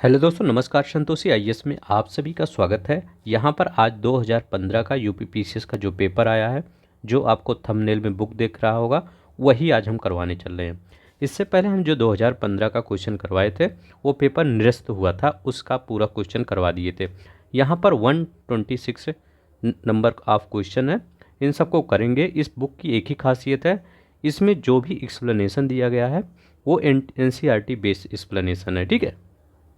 Hello दोस्तों, नमस्कार। Santoshi IAS में आप सभी का स्वागत है। यहाँ पर आज 2015 का यूपीपीसीएस का जो पेपर आया है, जो आपको थंबनेल में बुक देख रहा होगा, वही आज हम करवाने चल रहे हैं। इससे पहले हम जो 2015 का क्वेश्चन करवाए थे, वो पेपर निरस्त हुआ था, उसका पूरा क्वेश्चन करवा दिए थे। यहाँ पर 126 नंबर ऑफ क्वेश्चन है, इन सबको करेंगे। इस बुक की एक ही खासियत है, इसमें जो भी एक्सप्लेनेशन दिया गया है वो एनसीईआरटी बेस्ड एक्सप्लेनेशन है। ठीक है,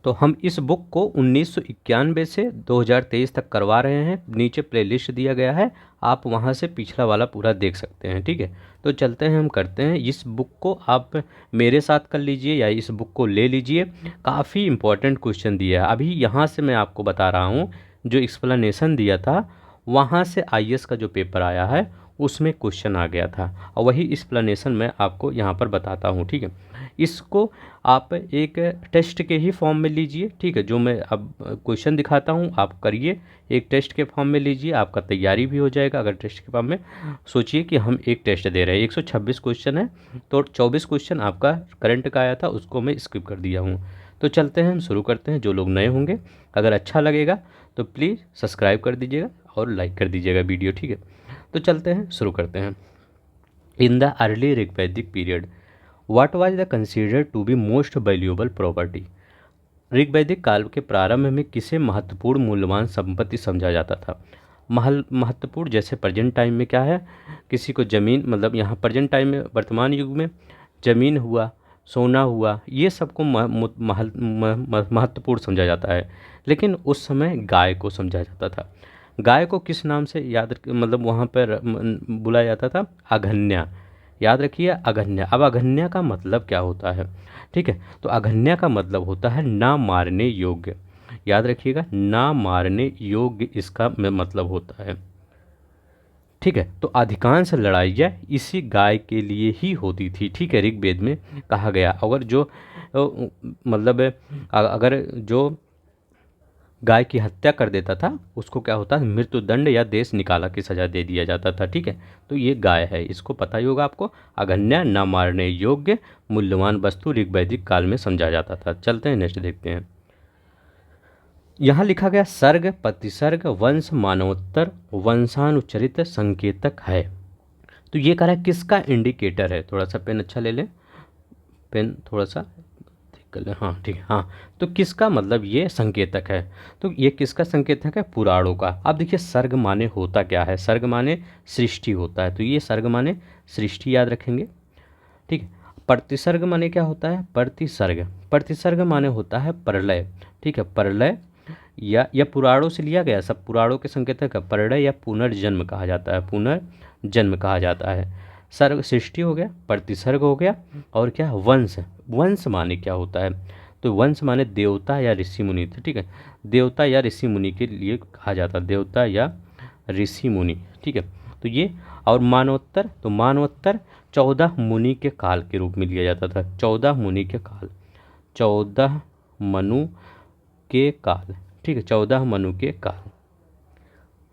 तो हम इस बुक को 1991 से 2023 तक करवा रहे हैं। नीचे प्लेलिस्ट दिया गया है, आप वहां से पिछला वाला पूरा देख सकते हैं। ठीक है, तो चलते हैं, हम करते हैं। इस बुक को आप मेरे साथ कर लीजिए या इस बुक को ले लीजिए। काफ़ी इंपॉर्टेंट क्वेश्चन दिया है। अभी यहाँ से मैं आपको बता रहा हूँ, जो एक्सप्लेनेशन दिया था वहाँ से आईएएस का जो पेपर आया है उसमें क्वेश्चन आ गया था, और वही एक्सप्लेनेशन मैं आपको यहाँ पर बताता हूँ। ठीक है, इसको आप एक टेस्ट के ही फॉर्म में लीजिए। ठीक है, जो मैं अब क्वेश्चन दिखाता हूँ आप करिए, एक टेस्ट के फॉर्म में लीजिए, आपका तैयारी भी हो जाएगा। अगर टेस्ट के फॉर्म में सोचिए कि हम एक टेस्ट दे रहे हैं, 126 क्वेश्चन है, तो 24 क्वेश्चन आपका करंट का आया था, उसको मैं स्किप कर दिया हूँ। तो चलते हैं, हम शुरू करते हैं। जो लोग नए होंगे, अगर अच्छा लगेगा तो प्लीज़ सब्सक्राइब कर दीजिएगा और लाइक कर दीजिएगा वीडियो। ठीक है, तो चलते हैं, शुरू करते हैं। In the early Rigvedic period what was the considered to be most valuable property. ऋग्वैदिक काल के प्रारंभ में किसे महत्वपूर्ण मूल्यवान संपत्ति समझा जाता था। महत्वपूर्ण, जैसे प्रेजेंट टाइम में क्या है, किसी को ज़मीन, मतलब यहाँ प्रेजेंट टाइम में वर्तमान युग में ज़मीन हुआ, सोना हुआ, ये सबको महत्वपूर्ण समझा जाता है। लेकिन उस समय गाय को समझा जाता था। गाय को किस नाम से मतलब वहाँ पर बुलाया जाता था? अघन्या। याद रखिए, अघन्या। अब अघन्या का मतलब क्या होता है? ठीक है, तो अघन्या का मतलब होता है ना मारने योग्य। याद रखिएगा, ना मारने योग्य इसका मतलब होता है। ठीक है, तो अधिकांश लड़ाइयाँ इसी गाय के लिए ही होती थी। ठीक है, ऋग्वेद में कहा गया, अगर जो मतलब अगर जो गाय की हत्या कर देता था उसको क्या होता है, मृत्यु दंड या देश निकाला की सज़ा दे दिया जाता था। ठीक है, तो ये गाय है, इसको पता ही होगा आपको। अघन्या, न मारने योग्य, मूल्यवान वस्तु ऋग्वैदिक काल में समझा जाता था। चलते हैं, नेक्स्ट देखते हैं। यहाँ लिखा गया सर्ग, प्रतिसर्ग, वंश, मानवोत्तर, वंशानुचरित संकेतक है। तो ये कह रहा है किसका इंडिकेटर है। थोड़ा सा पेन अच्छा ले लें, पेन थोड़ा सा कर लें। हाँ ठीक है, हाँ। तो किसका मतलब ये संकेतक है, तो ये किसका संकेतक है? पुराणों का। अब देखिए, सर्ग माने होता क्या है? सर्ग माने सृष्टि होता है, तो ये सर्ग माने सृष्टि, याद रखेंगे। ठीक है, प्रतिसर्ग माने क्या होता है? प्रतिसर्ग। प्रतिसर्ग माने होता है प्रलय। ठीक है, प्रलय या पुराणों से लिया गया, सब पुराणों के संकेतक है। प्रलय या पुनर्जन्म कहा जाता है, पुनर्जन्म कहा जाता है। सर्ग सृष्टि हो गया, प्रतिसर्ग हो गया, और क्या? वंश। वंश माने क्या होता है? तो वंश माने देवता या ऋषि मुनि। ठीक है, देवता या ऋषि मुनि के लिए कहा जाता है, देवता या ऋषि मुनि। ठीक है, तो ये। और मानवोत्तर, तो मानवोत्तर 14 मुनि के काल के रूप में लिया जाता था। 14 मुनि के काल, 14 मनु के काल। ठीक है, 14 मनु के काल।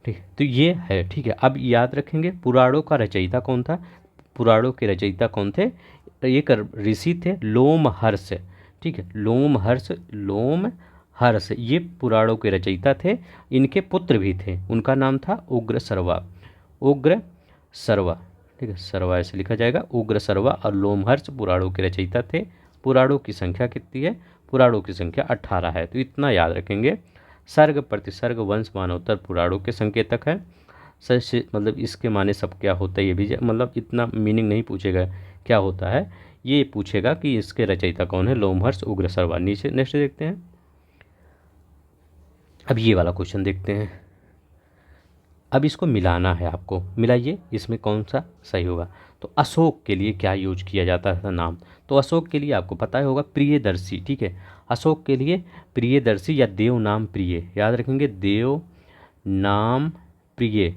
ठीक है, तो ये है। ठीक है, अब याद रखेंगे पुराणों का रचयिता कौन था। पुराणों के रचयिता कौन थे? एक ऋषि थे, लोमहर्ष। ठीक है, लोमहर्ष ये पुराणों के रचयिता थे। इनके पुत्र भी थे, उनका नाम था उग्र सर्वा। उग्र सर्वा, ठीक है, सर्वा ऐसे लिखा जाएगा, उग्र सर्वा। और लोमहर्ष पुराणों के रचयिता थे। पुराणों की संख्या कितनी है? पुराणों की संख्या 18 है, तो इतना याद रखेंगे। सर्ग, प्रतिसर्ग, वंश, मानवोत्तर पुराणों के संकेतक है। सर मतलब इसके माने सब क्या होता है, ये भी मतलब इतना मीनिंग नहीं पूछेगा क्या होता है, ये पूछेगा कि इसके रचयिता कौन है, लोमहर्ष, उग्र सर्वा। नीचे नेक्स्ट देखते हैं। अब ये वाला क्वेश्चन देखते हैं। अब इसको मिलाना है आपको, मिलाइए, इसमें कौन सा सही होगा। तो अशोक के लिए क्या यूज किया जाता था नाम? तो अशोक के लिए आपको पता ही होगा, प्रियदर्शी। ठीक है, अशोक के लिए प्रियदर्शी या देव नाम प्रिय, याद रखेंगे, देव नाम प्रिय,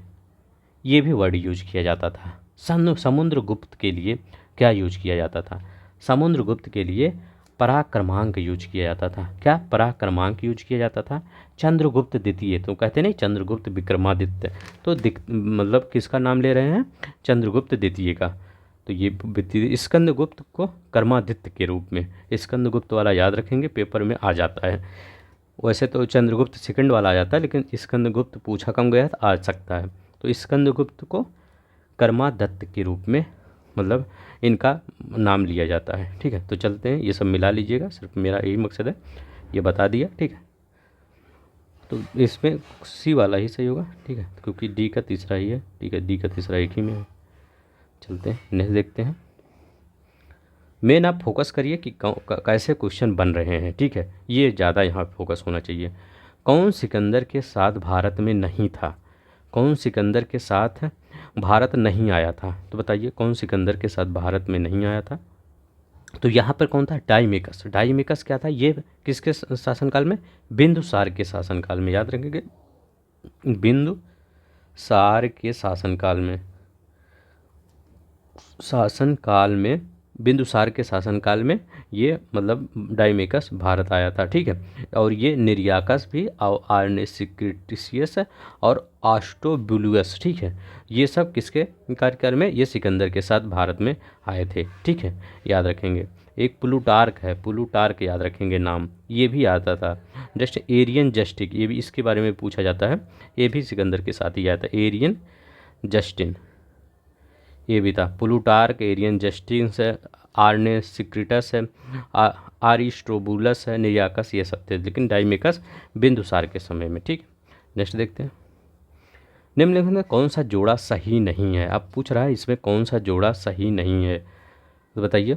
ये भी वर्ड यूज किया जाता था। समुद्रगुप्त के लिए क्या यूज किया जाता था? समुद्रगुप्त के लिए पराक्रमांक यूज किया जाता था। क्या? पराक्रमांक यूज किया जाता था। चंद्रगुप्त द्वितीय, तो कहते नहीं चंद्रगुप्त विक्रमादित्य, तो मतलब किसका नाम ले रहे हैं? चंद्रगुप्त द्वितीय का। तो ये स्कंदगुप्त को कर्मादित्य के रूप में, स्कंदगुप्त वाला याद रखेंगे, पेपर में आ जाता है। वैसे तो चंद्रगुप्त सेकंड वाला आ जाता है, लेकिन स्कंदगुप्त पूछा कम गया तो आ सकता है। तो स्कंदगुप्त को कर्मादत्त के रूप में मतलब इनका नाम लिया जाता है। ठीक है, तो चलते हैं, ये सब मिला लीजिएगा, सिर्फ मेरा यही मकसद है, ये बता दिया। ठीक है, तो इसमें सी वाला ही सही होगा। ठीक है, क्योंकि डी का तीसरा ही है। ठीक है, डी का तीसरा एक ही में है। चलते हैं नेक्स्ट देखते हैं। मेन आप फोकस करिए कि कैसे क्वेश्चन बन रहे हैं। ठीक है, ये ज़्यादा यहाँ फोकस होना चाहिए। कौन सिकंदर के साथ भारत में नहीं था? कौन सिकंदर के साथ भारत नहीं आया था? तो बताइए कौन सिकंदर के साथ भारत में नहीं आया था? तो यहाँ पर कौन था? डाइमेकस। डाइमेकस क्या था? ये किसके शासनकाल में? बिंदुसार के शासनकाल में, याद रखेंगे, बिंदुसार के शासनकाल में, बिंदुसार के शासनकाल में ये मतलब डाइमेकस भारत आया था। ठीक है, और ये निर्याकस भी और आर्नेसिक्रिटिसियस और आस्टोबुलुस, ठीक है, ये सब किसके कार्यकाल में? ये सिकंदर के साथ भारत में आए थे। ठीक है, याद रखेंगे। एक प्लूटार्क है, प्लूटार्क याद रखेंगे नाम, ये भी आता था। जस्ट एरियन जस्टिक, ये भी इसके बारे में पूछा जाता है, ये भी सिकंदर के साथ ही आया था। एरियन जस्टिन ये भी था। प्लूटार्क, एरियन जस्टिस है, आर्ने सिक्रिटस है, आरिस्टोबुलस है, निर्याकस, ये सब थे, लेकिन डाइमेकस बिंदुसार के समय में। ठीक, नेक्स्ट देखते हैं। निम्नलिखित में कौन सा जोड़ा सही नहीं है? अब पूछ रहा है इसमें कौन सा जोड़ा सही नहीं है, तो बताइए।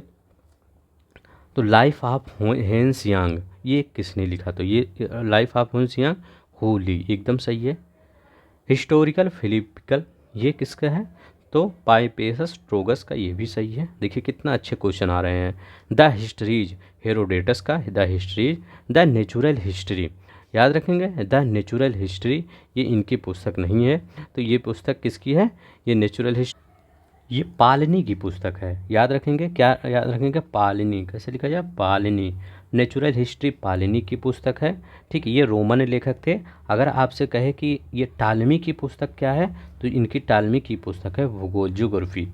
तो लाइफ ऑफ हेंस यांग, ये किसने लिखा? तो ये लाइफ ऑफ हेंस यांग होली एकदम सही है। हिस्टोरिकल फिलिपिकल, ये किसका है? तो पाइपेसस ट्रोगस का, ये भी सही है। देखिए कितना अच्छे क्वेश्चन आ रहे हैं। द हिस्ट्रीज, हेरोडेटस का the histories. The natural history, याद रखेंगे, द नेचुरल हिस्ट्री, ये इनकी पुस्तक नहीं है। तो ये पुस्तक किसकी है? ये नेचुरल हिस्ट्री, ये पालिनी की पुस्तक है। याद रखेंगे, क्या याद रखेंगे? पालिनी, कैसे लिखा जाए? पालिनी, नेचुरल हिस्ट्री पालिनी की पुस्तक है। ठीक है, ये रोमन लेखक थे। अगर आपसे कहे कि ये टालमी की पुस्तक क्या है, तो इनकी टालमी की पुस्तक है भूगोल, ज्योग्राफी,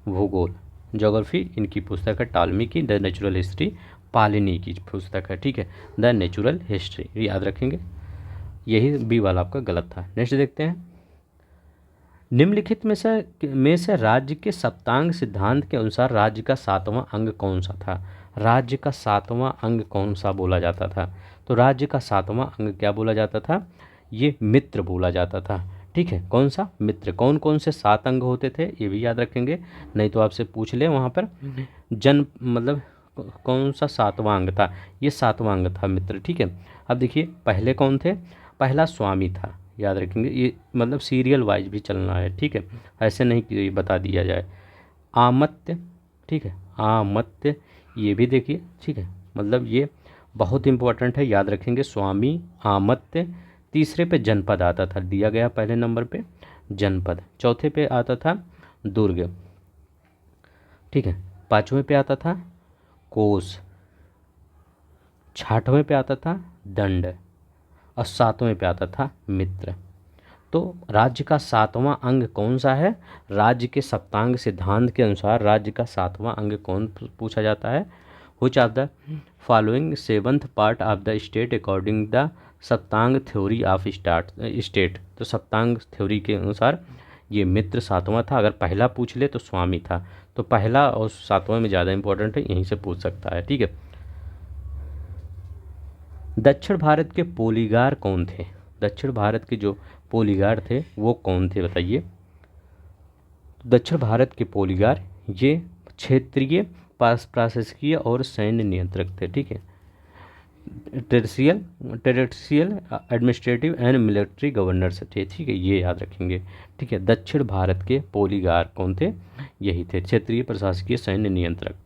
भूगोल, ज्योग्राफी इनकी पुस्तक है टालमी की। द नेचुरल हिस्ट्री पालिनी की पुस्तक है। ठीक है, द नेचुरल हिस्ट्री, याद रखेंगे। यही बी वाला आपका गलत था। नेक्स्ट देखते हैं। निम्नलिखित में से राज्य के सप्तांग सिद्धांत के अनुसार राज्य का 7वां अंग कौन सा था? राज्य का 7वां अंग कौन सा बोला जाता था? तो राज्य का 7वां अंग क्या बोला जाता था? ये मित्र बोला जाता था। ठीक है, कौन सा? मित्र। कौन कौन से 7 अंग होते थे, ये भी याद रखेंगे, नहीं तो आपसे पूछ ले वहाँ पर जन्म मतलब कौन सा 7वां अंग था? ये 7वां अंग था मित्र। ठीक है, अब देखिए पहले कौन थे? पहला स्वामी था, याद रखेंगे, ये मतलब सीरियल वाइज भी चलना है। ठीक है, ऐसे नहीं कि ये बता दिया जाए। आमत्य, ठीक है, आमत्य, ये भी देखिए। ठीक है, मतलब ये बहुत इंपॉर्टेंट है, याद रखेंगे। स्वामी, आमत्य। तीसरे पे जनपद आता था, दिया गया पहले नंबर पे जनपद। चौथे पे आता था दुर्ग। ठीक है, पाँचवें पे आता था कोस। छठवें पे आता था दंड और 7वें पे आता था मित्र। तो राज्य का 7वां अंग कौन सा है? राज्य के सप्तांग सिद्धांत के अनुसार राज्य का 7वां अंग कौन पूछा जाता है? Which of the following 7th part of the state according the Saptanga theory of state. तो सप्तांग थ्योरी के अनुसार ये मित्र 7वां था। अगर पहला पूछ ले तो स्वामी था। तो पहला और 7वां में ज़्यादा इंपॉर्टेंट है, यहीं से पूछ सकता है। ठीक है, दक्षिण भारत के पोलीगार कौन थे? दक्षिण भारत के जो पोलीगार थे वो कौन थे, बताइए। दक्षिण भारत के पोलीगार ये क्षेत्रीय, प्रशासकीय और सैन्य नियंत्रक थे। ठीक है, territorial administrative and military governors थे। ठीक है, ये याद रखेंगे। ठीक है, दक्षिण भारत के पोलीगार कौन थे? यही थे, क्षेत्रीय, प्रशासकीय, सैन्य नियंत्रक।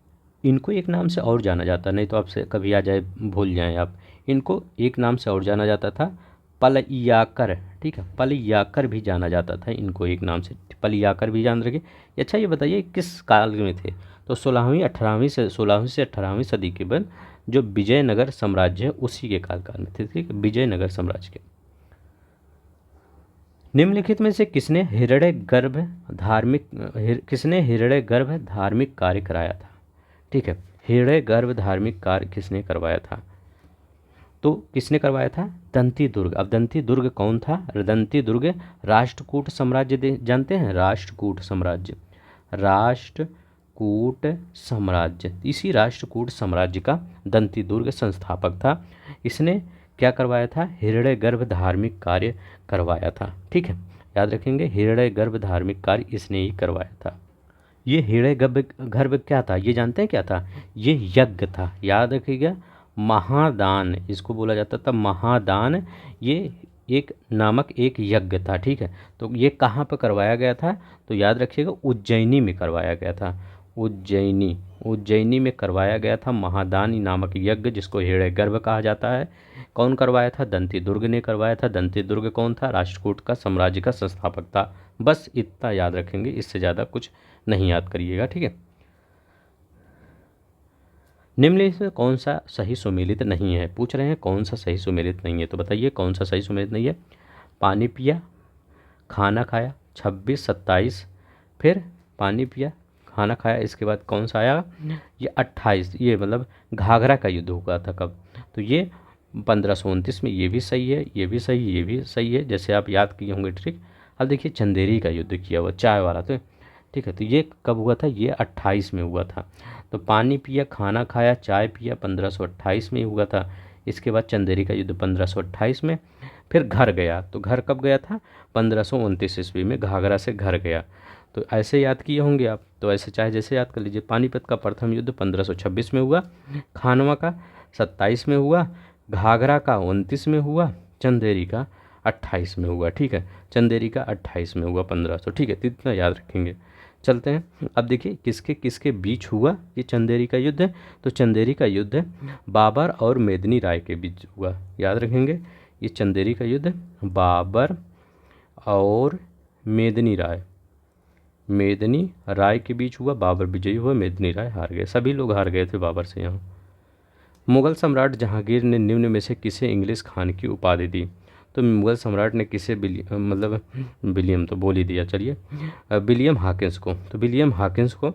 इनको एक नाम से और जाना जाता, नहीं तो आपसे कभी आ जाए भूल जाएं आप। इनको एक नाम से और जाना जाता था, पलयाकर। ठीक है, पलयाकर भी जाना जाता था इनको एक नाम से, पलयाकर भी जान रखे। अच्छा ये बताइए किस काल में थे? तो 16वीं से 18वीं सदी के बाद जो विजयनगर साम्राज्य है उसी के काल में थे। ठीक है, विजयनगर साम्राज्य के। निम्नलिखित में से किसने हिरण्यगर्भ धार्मिक कार्य कराया था? ठीक है, हिरण्यगर्भ धार्मिक कार्य किसने करवाया था? तो किसने करवाया था? दंती दुर्ग। अब दंती दुर्ग कौन था? दंती दुर्ग राष्ट्रकूट साम्राज्य जानते हैं? राष्ट्रकूट साम्राज्य, राष्ट्रकूट साम्राज्य, इसी राष्ट्रकूट साम्राज्य का दंती दुर्ग संस्थापक था। इसने क्या करवाया था? हिरण्यगर्भ धार्मिक कार्य करवाया था। ठीक है, याद रखेंगे, हिरण्यगर्भ धार्मिक कार्य इसने ही करवाया था। ये हिरण्यगर्भ क्या था? ये जानते हैं क्या था? ये यज्ञ था, याद रखिएगा, महादान इसको बोला जाता था, महादान। ये एक नामक एक यज्ञ था। ठीक है, तो ये कहाँ पर करवाया गया था? तो याद रखिएगा, उज्जैनी में करवाया गया था। उज्जैनी में करवाया गया था महादान नामक यज्ञ, जिसको हिरण्यगर्भ कहा जाता है। कौन करवाया था? दंती दुर्ग ने करवाया था। दंती दुर्ग कौन था? राष्ट्रकूट का साम्राज्य का संस्थापक था। बस इतना याद रखेंगे, इससे ज़्यादा कुछ नहीं याद करिएगा। ठीक है, निम्नलिखित में कौन सा सही सुमेलित नहीं है? पूछ रहे हैं कौन सा सही सुमेलित नहीं है, तो बताइए कौन सा सही सुमेलित नहीं है? पानी पिया, खाना खाया, 26, 27, फिर पानी पिया, खाना खाया, इसके बाद कौन सा आया? ये 28। ये मतलब घाघरा का युद्ध हुआ था कब? तो ये 1529 में। ये भी सही है, ये भी सही, ये भी सही है, जैसे आप याद किए होंगे ट्रिक। अब देखिए, चंदेरी का युद्ध किया हुआ, चाय वाला। तो ठीक है, तो ये कब हुआ था? ये 28 में हुआ था। तो पानी पिया, खाना खाया, चाय पिया 1528 में ही हुआ था। इसके बाद चंदेरी का युद्ध 1528 में। फिर घर गया, तो घर कब गया था? 1529 ईस्वी में घाघरा से घर गया। तो ऐसे याद किए होंगे आप, तो ऐसे चाहे जैसे याद कर लीजिए। पानीपत का प्रथम युद्ध 1526 में हुआ, खानवा का 27 में हुआ, घाघरा का 29 में हुआ, चंदेरी का 28 में हुआ। ठीक है, चंदेरी का 28 में हुआ 1500। ठीक है, तो इतना याद रखेंगे। चलते हैं, अब देखिए किसके किसके बीच हुआ ये चंदेरी का युद्ध है। तो चंदेरी का युद्ध बाबर और मेदिनी राय के बीच हुआ, याद रखेंगे। ये चंदेरी का युद्ध बाबर और मेदिनी राय के बीच हुआ। बाबर विजयी हुआ, मेदिनी राय हार गए। सभी लोग हार गए थे बाबर से यहाँ। मुगल सम्राट जहांगीर ने निम्न में से किसे इंग्लिश खान की उपाधि दी? तो मुगल सम्राट ने किसे मतलब विलियम तो बोल ही दिया, चलिए, विलियम हाकिंस को। तो विलियम हाकिंस को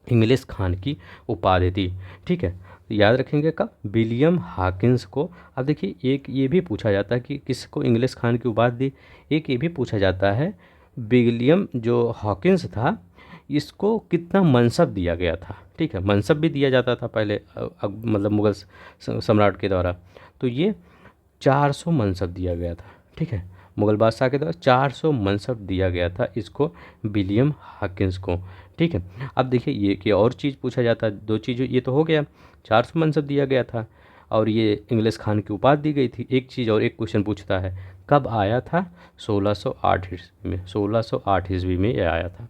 इंग्लिश खान की उपाधि दी। ठीक है, तो याद रखेंगे कब? विलियम हाकिंस को। अब देखिए, एक ये भी पूछा जाता है कि किसको इंग्लिश खान की उपाधि दी। एक ये भी पूछा जाता है, विलियम जो हॉकिंस था, इसको कितना मनसब दिया गया था। ठीक है, मनसब भी दिया जाता था पहले, मतलब मुगल सम्राट के द्वारा। तो ये 400 मनसब दिया गया था। ठीक है, मुगल बादशाह के द्वारा 400 मनसब दिया गया था इसको, विलियम हाकिंस को। ठीक है, अब देखिए, ये कि और चीज़ पूछा जाता है, दो चीज़, ये तो हो गया, 400 मनसब दिया गया था और ये इंग्लिश खान की उपाधि दी गई थी। एक चीज़ और, एक क्वेश्चन पूछता है, कब आया था? 1608 ईस्वी में। 1608 ईस्वी में ये आया था।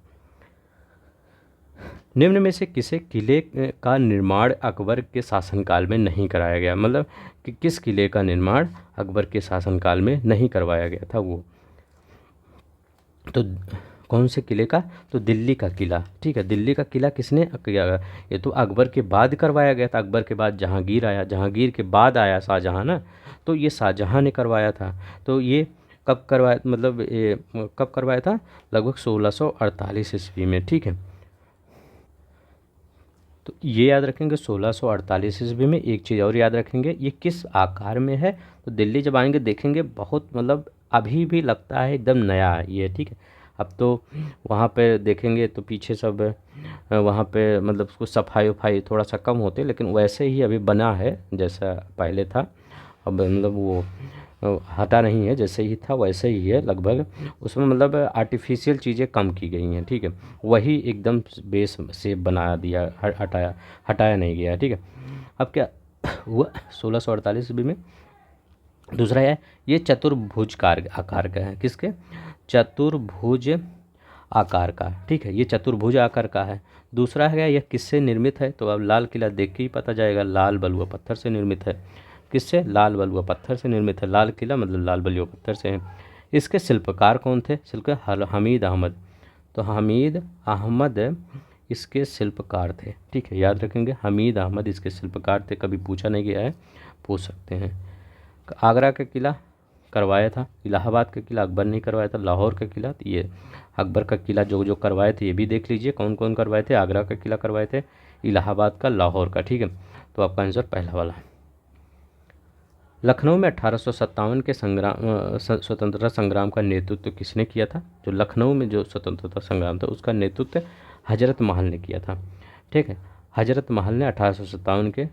निम्न में से किसे किले का निर्माण अकबर के शासनकाल में नहीं कराया गया? मतलब कि किस किले का निर्माण अकबर के शासनकाल में नहीं करवाया गया था वो? तो कौन से किले का? तो दिल्ली का किला। ठीक है, दिल्ली का किला किसने किया? ये तो अकबर के बाद करवाया गया था। अकबर के बाद जहांगीर आया, जहांगीर के बाद आया शाहजहाँ ना, तो ये शाहजहाँ ने करवाया था। तो ये कब करवाया, मतलब ये कब करवाया था? लगभग 1648 ईस्वी में। ठीक है, तो ये याद रखेंगे 1648 ईस्वी में। एक चीज़ और याद रखेंगे, ये किस आकार में है? तो दिल्ली जब आएंगे देखेंगे, बहुत मतलब अभी भी लगता है एकदम नया है ये। ठीक है, अब तो वहाँ पे देखेंगे तो पीछे सब वहाँ पे मतलब उसको सफाई वफाई थोड़ा सा कम होते, लेकिन वैसे ही अभी बना है जैसा पहले था। अब मतलब वो हटा नहीं है, जैसे ही था वैसे ही है लगभग। उसमें मतलब आर्टिफिशियल चीज़ें कम की गई हैं। ठीक है, वही एकदम बेस शेप बना दिया, हटाया नहीं गया। ठीक है, अब क्या हुआ 1648 ईस्वी में? दूसरा है, ये चतुर्भुज आकार का है। किसके? चतुर्भुज आकार का। ठीक है, ये चतुर्भुज आकार का है। दूसरा है, यह किससे निर्मित है? तो अब लाल किला देख के ही पता जाएगा, लाल बलुआ पत्थर से निर्मित है। किससे? लाल बलुआ पत्थर से निर्मित है। लाल किला मतलब लाल बलुआ पत्थर से है। इसके शिल्पकार कौन थे? शिल्पकार हमीद अहमद। तो हमीद अहमद इसके शिल्पकार थे। ठीक है, याद रखेंगे, हमीद अहमद इसके शिल्पकार थे। कभी पूछा नहीं गया है, पूछ सकते हैं। आगरा का किला करवाया था? इलाहाबाद का किला अकबर ने करवाया था। लाहौर का किला ये अकबर का किला जो जो करवाए थे ये भी देख लीजिए कौन कौन करवाए थे। आगरा का किला करवाए थे, इलाहाबाद का, लाहौर का। ठीक है, तो आपका आंसर पहला वाला। लखनऊ में 1857 के स्वतंत्रता संग्राम का नेतृत्व किसने किया था? जो लखनऊ में जो स्वतंत्रता संग्राम था उसका नेतृत्व हजरत महल ने किया था। ठीक है, हजरत महल ने 1857 के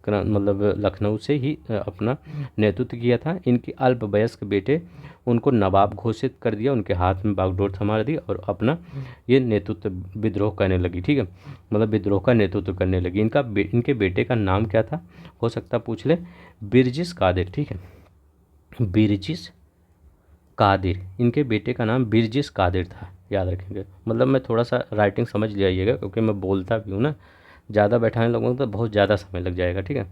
मतलब लखनऊ से ही अपना नेतृत्व किया था। इनके अल्पवयस्क बेटे उनको नवाब घोषित कर दिया, उनके हाथ में बागडोर थमा दी और अपना ये नेतृत्व विद्रोह करने लगी। ठीक है, मतलब विद्रोह का नेतृत्व करने लगी। इनके बेटे का नाम क्या था? हो सकता पूछ ले, बिरजिस कादिर। ठीक है, बिरजिस कादिर, इनके बेटे का नाम बिरजिस कादिर था, याद रखेंगे। मतलब मैं थोड़ा सा राइटिंग समझ लियाइएगा क्योंकि मैं बोलता भी हूँ ना, ज़्यादा बैठाने लगूँगा तो बहुत ज़्यादा समय लग जाएगा। ठीक है,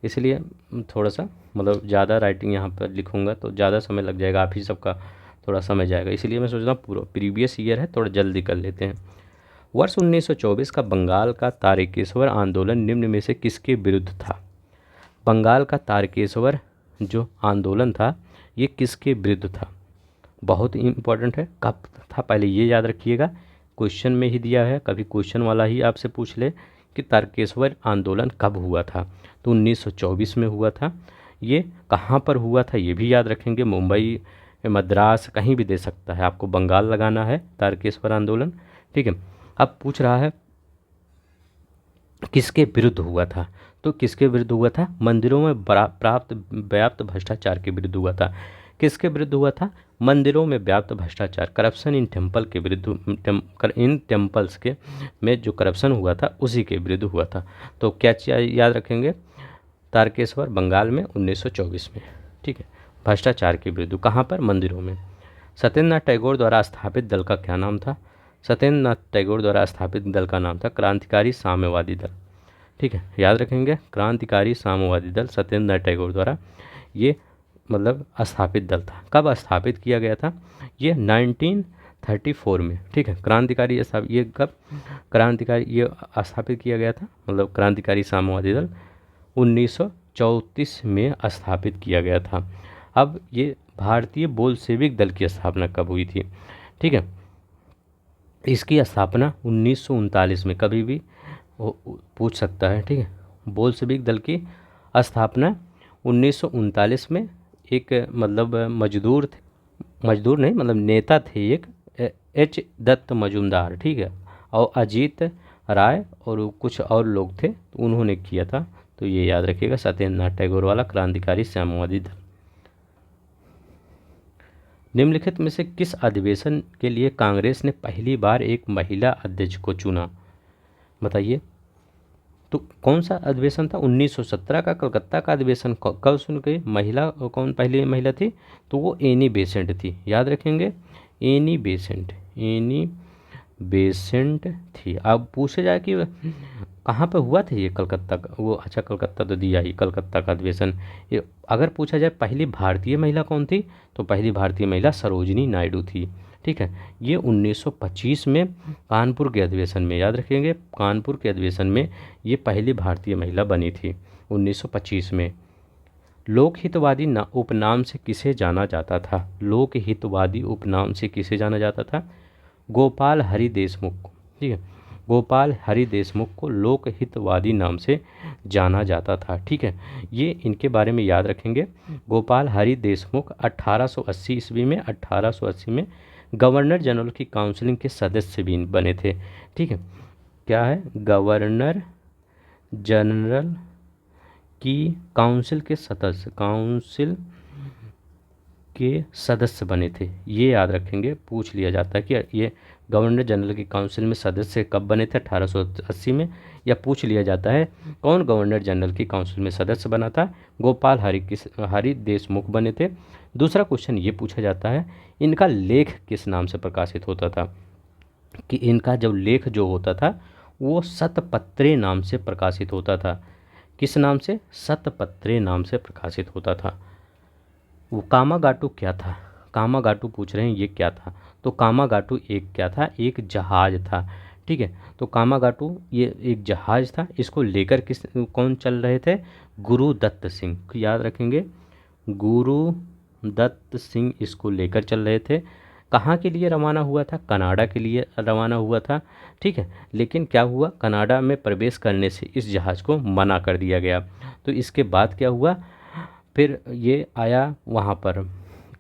इसलिए थोड़ा सा मतलब ज़्यादा राइटिंग यहाँ पर लिखूँगा तो ज़्यादा समय लग जाएगा, आप ही सबका थोड़ा समय जाएगा, इसलिए मैं सोच रहा हूँ पूरा प्रीवियस ईयर है, थोड़ा जल्दी कर लेते हैं। वर्ष 1924 का बंगाल का तारकेश्वर आंदोलन निम्न में से किसके विरुद्ध था? बंगाल का तारकेश्वर जो आंदोलन था ये किसके विरुद्ध था? बहुत इंपॉर्टेंट है, कब था पहले ये याद रखिएगा, क्वेश्चन में ही दिया है, कभी क्वेश्चन वाला ही आपसे पूछ ले कि तारकेश्वर आंदोलन कब हुआ था, तो 1924 में हुआ था। ये कहाँ पर हुआ था ये भी याद रखेंगे, मुंबई, मद्रास, कहीं भी दे सकता है, आपको बंगाल लगाना है तारकेश्वर आंदोलन। ठीक है, अब पूछ रहा है किसके विरुद्ध हुआ था, तो किसके विरुद्ध हुआ था? मंदिरों में प्राप्त व्याप्त भ्रष्टाचार के विरुद्ध हुआ था। किसके विरुद्ध हुआ था? मंदिरों में व्याप्त भ्रष्टाचार, करप्शन इन टेम्पल के विरुद्ध, इन टेम्पल्स के में जो करप्शन हुआ था उसी के विरुद्ध हुआ था। तो क्या याद रखेंगे? तारकेश्वर बंगाल में 1924 में। ठीक है, भ्रष्टाचार के विरुद्ध कहाँ पर? मंदिरों में। सत्येंद्रनाथ टैगोर द्वारा स्थापित दल का क्या नाम था? सत्येंद्रनाथ टैगोर द्वारा स्थापित दल का नाम था क्रांतिकारी साम्यवादी दल। ठीक है, याद रखेंगे, क्रांतिकारी साम्यवादी दल सत्येंद्रनाथ टैगोर द्वारा ये मतलब स्थापित दल था। कब स्थापित किया गया था? ये 1934 में। ठीक है, क्रांतिकारी ये कब क्रांतिकारी ये स्थापित किया गया था, मतलब क्रांतिकारी साम्यवादी दल 1934 में स्थापित किया गया था। अब ये भारतीय बोल्शेविक दल की स्थापना कब हुई थी? ठीक है, इसकी स्थापना 1939 में, कभी भी पूछ सकता है। ठीक है, बोल्शेविक दल की स्थापना 1939 में एक मतलब मजदूर नहीं मतलब नेता थे एक, एच दत्त मजूमदार। ठीक है, और अजीत राय और कुछ और लोग थे, तो उन्होंने किया था। तो ये याद रखिएगा, सत्येंद्रनाथ टैगोर वाला क्रांतिकारी साम्यवादी दल। निम्नलिखित में से किस अधिवेशन के लिए कांग्रेस ने पहली बार एक महिला अध्यक्ष को चुना? बताइए, तो कौन सा अधिवेशन था? 1917 का कलकत्ता का अधिवेशन। कब सुन गई महिला, कौन पहली महिला थी? तो वो एनी बेसेंट थी, याद रखेंगे, एनी बेसेंट थी। अब पूछे जाए कि कहाँ पे हुआ था ये कलकत्ता का, वो अच्छा कलकत्ता तो दिया ही, कलकत्ता का अधिवेशन। ये अगर पूछा जाए पहली भारतीय महिला कौन थी, तो पहली भारतीय महिला सरोजिनी नायडू थी। ठीक है, ये 1925 में कानपुर के अधिवेशन में, याद रखेंगे, कानपुर के अधिवेशन में ये पहली भारतीय महिला बनी थी 1925 में। लोकहितवादी उपनाम से किसे जाना जाता था? लोकहितवादी उपनाम से किसे जाना जाता था? गोपाल हरि देशमुख को। ठीक है, गोपाल हरि देशमुख को लोकहितवादी नाम से जाना जाता था। ठीक है, ये इनके बारे में याद रखेंगे। गोपाल हरि देशमुख 1880 ईस्वी में 1880 में गवर्नर जनरल की काउंसिलिंग के सदस्य भी बने थे। ठीक है, क्या है? गवर्नर जनरल की काउंसिल के सदस्य बने थे, ये याद रखेंगे। पूछ लिया जाता है कि ये गवर्नर जनरल की काउंसिल में सदस्य कब बने थे? 1880 में। या पूछ लिया जाता है कौन गवर्नर जनरल की काउंसिल में सदस्य बना था? गोपाल हरि देशमुख बने थे। दूसरा क्वेश्चन ये पूछा जाता है इनका लेख किस नाम से प्रकाशित होता था? कि इनका जो लेख जो होता था वो शतपत्रे नाम से प्रकाशित होता था। किस नाम से? शतपत्रे नाम से प्रकाशित होता था। वो कामागाटू क्या था? कामागाटू पूछ रहे हैं ये क्या था? तो कामागाटू एक क्या था? एक जहाज था। ठीक है, तो कामागाटू ये एक जहाज था, इसको लेकर कौन चल रहे थे? गुरुदत्त सिंह, याद रखेंगे, गुरुदत्त दत्त सिंह इसको लेकर चल रहे थे। कहाँ के लिए रवाना हुआ था? कनाडा के लिए रवाना हुआ था, ठीक है। लेकिन क्या हुआ, कनाडा में प्रवेश करने से इस जहाज़ को मना कर दिया गया। तो इसके बाद क्या हुआ, फिर ये आया वहाँ पर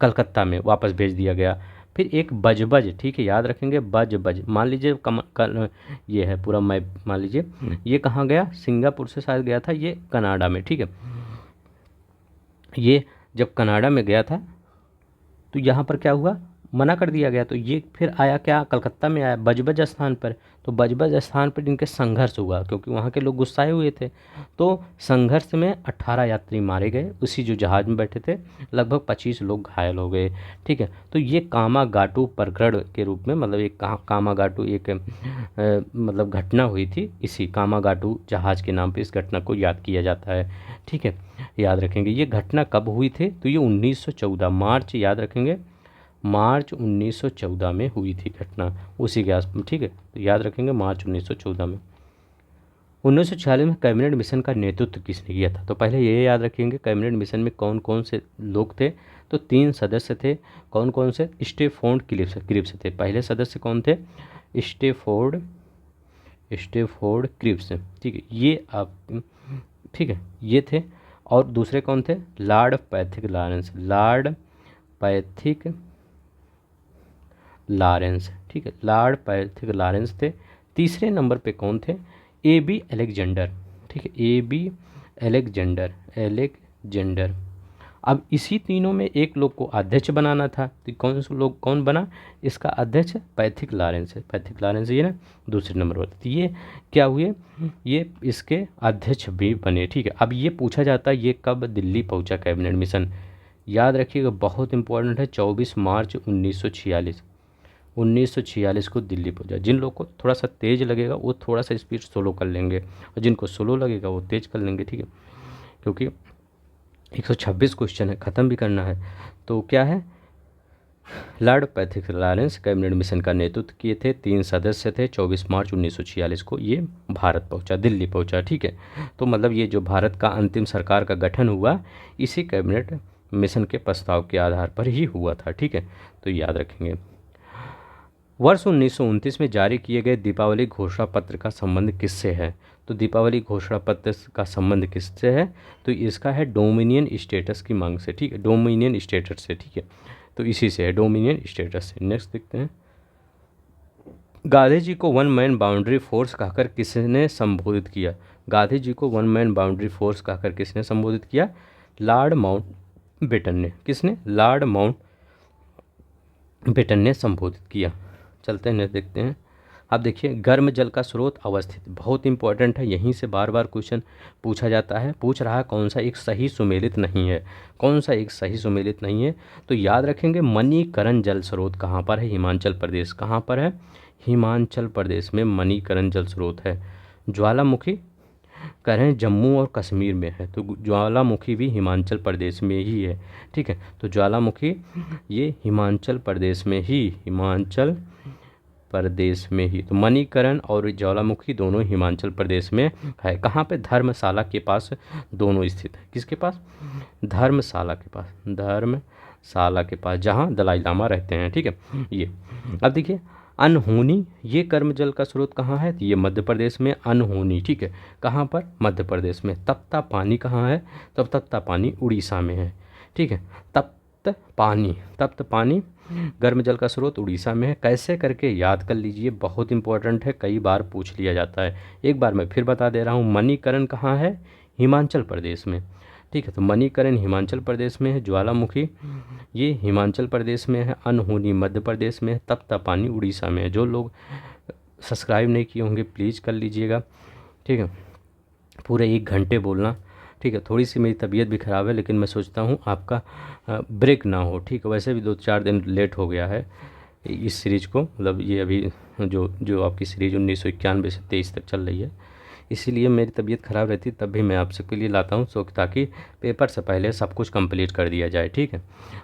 कलकत्ता में, वापस भेज दिया गया। फिर एक बजबज, ठीक है, याद रखेंगे, बजबज, मान लीजिए ये है पूरा मैप, मान लीजिए ये कहाँ गया, सिंगापुर से शायद गया था ये कनाडा में, ठीक है। ये जब कनाडा में गया था तो यहाँ पर क्या हुआ, मना कर दिया गया। तो ये फिर आया क्या, कलकत्ता में आया बजबज स्थान पर। तो बजबज स्थान पर इनके संघर्ष हुआ, क्योंकि वहाँ के लोग गुस्साए हुए थे। तो संघर्ष में 18 यात्री मारे गए, उसी जो जहाज़ में बैठे थे। लगभग 25 लोग घायल हो गए, ठीक है। तो ये कामागाटू प्रकरण के रूप में, मतलब एक कामागाटू एक मतलब घटना हुई थी, इसी कामागाटू जहाज़ के नाम पे इस घटना को याद किया जाता है, ठीक है। याद रखेंगे ये घटना कब हुई थी, तो ये 1914 मार्च, याद रखेंगे, मार्च 1914 में हुई थी घटना, उसी के आस, ठीक है। तो याद रखेंगे मार्च 1914 में। 1946 में कैबिनेट मिशन का नेतृत्व किसने किया था? तो पहले ये याद रखेंगे कैबिनेट मिशन में कौन कौन से लोग थे। तो 3 सदस्य थे, कौन कौन से? स्टेफोर्ड क्रिप्स थे, पहले सदस्य कौन थे? स्टेफोर्ड क्रिप्स, ठीक है, ये आप, ठीक है, ये थे। और दूसरे कौन थे? लॉर्ड पैथिक लॉरेंस, ठीक है, लॉर्ड पैथिक लॉरेंस थे। तीसरे नंबर पे कौन थे? ए बी अलेक्जेंडर, ठीक है, ए बी अलेक्जेंडर। अब इसी तीनों में एक लोग को अध्यक्ष बनाना था, तो कौन बना इसका अध्यक्ष? पैथिक लॉरेंस है, पैथिक लॉरेंस ये ना दूसरे नंबर पर। तो ये क्या हुए, ये इसके अध्यक्ष भी बने, ठीक है। अब ये पूछा जाता है ये कब दिल्ली पहुंचा कैबिनेट मिशन, याद रखिएगा, बहुत इंपॉर्टेंट है, 24 मार्च 1946 को दिल्ली पहुंचा। जिन लोग को थोड़ा सा तेज़ लगेगा वो थोड़ा सा स्पीड स्लो कर लेंगे, और जिनको स्लो लगेगा वो तेज़ कर लेंगे, ठीक है, क्योंकि 126 क्वेश्चन है, ख़त्म भी करना है। तो क्या है, Lord Pethick Lawrence cabinet mission का नेतृत्व किए थे, 3 सदस्य थे। 24 मार्च 1946 को ये भारत पहुंचा, दिल्ली पहुंचा, ठीक है। तो मतलब ये जो भारत का अंतिम सरकार का गठन हुआ इसी कैबिनेट मिशन के प्रस्ताव के आधार पर ही हुआ था, ठीक है। तो याद रखेंगे। वर्ष 1929 में जारी किए गए दीपावली घोषणा पत्र का संबंध किससे है? तो दीपावली घोषणा पत्र का संबंध किससे है? तो इसका है डोमिनियन स्टेटस की मांग से, ठीक है, डोमिनियन स्टेटस से, ठीक है। तो इसी से है, डोमिनियन स्टेटस से। नेक्स्ट देखते हैं, गांधी जी को वन मैन बाउंड्री फोर्स कहकर किसने संबोधित किया? गांधी जी को वन मैन बाउंड्री फोर्स कहकर किसने संबोधित किया? लॉर्ड माउंटबेटन ने। किसने? लॉर्ड माउंटबेटन ने संबोधित किया। चलते हैं नेक्स्ट देखते हैं। अब देखिए, गर्म जल का स्रोत अवस्थित, बहुत इंपॉर्टेंट है, यहीं से बार बार क्वेश्चन पूछा जाता है। पूछ रहा है कौन सा एक सही सुमेलित नहीं है, कौन सा एक सही सुमेलित नहीं है। तो याद रखेंगे मणिकरण जल स्रोत कहाँ पर है? हिमाचल प्रदेश। कहाँ पर है? हिमाचल प्रदेश में मणिकरण जल स्रोत है। ज्वालामुखी कह रहे हैं जम्मू और कश्मीर में है, तो ज्वालामुखी भी हिमाचल प्रदेश में ही है, ठीक है। तो ज्वालामुखी ये हिमाचल प्रदेश में ही, हिमाचल प्रदेश में ही। तो मणिकरण और ज्वालामुखी दोनों हिमाचल प्रदेश में है। कहाँ पे? धर्मशाला के पास दोनों स्थित है। किसके पास? धर्मशाला के पास, धर्मशाला के पास, जहाँ दलाई लामा रहते हैं, ठीक है। ये अब देखिए, अनहोनी ये कर्म जल का स्रोत कहाँ है? तो ये मध्य प्रदेश में अनहोनी, ठीक है। कहाँ पर? मध्य प्रदेश में। तप्ता पानी कहाँ है? तो तप्ता पानी उड़ीसा में है, ठीक है। तप्त पानी गर्म जल का स्रोत उड़ीसा में है। कैसे करके याद कर लीजिए, बहुत इंपॉर्टेंट है, कई बार पूछ लिया जाता है। एक बार मैं फिर बता दे रहा हूँ, मणिकरण कहाँ है? हिमाचल प्रदेश में, ठीक है। तो मणिकरण हिमाचल प्रदेश में है, ज्वालामुखी ये हिमाचल प्रदेश में है, अनहोनी मध्य प्रदेश में है, तप्ता पानी उड़ीसा में है। जो लोग सब्सक्राइब नहीं किए होंगे प्लीज़ कर लीजिएगा, ठीक है। पूरे 1 घंटे बोलना, ठीक है। थोड़ी सी मेरी तबीयत भी ख़राब है, लेकिन मैं सोचता हूँ आपका ब्रेक ना हो, ठीक है। वैसे भी 2-4 दिन लेट हो गया है इस सीरीज़ को, मतलब ये अभी जो आपकी सीरीज़ 1991 से 23 तक चल रही है, इसीलिए मेरी तबीयत ख़राब रहती तब भी मैं आप सबके लिए लाता हूँ, ताकि पेपर से पहले सब कुछ कंप्लीट कर दिया जाए, ठीक है।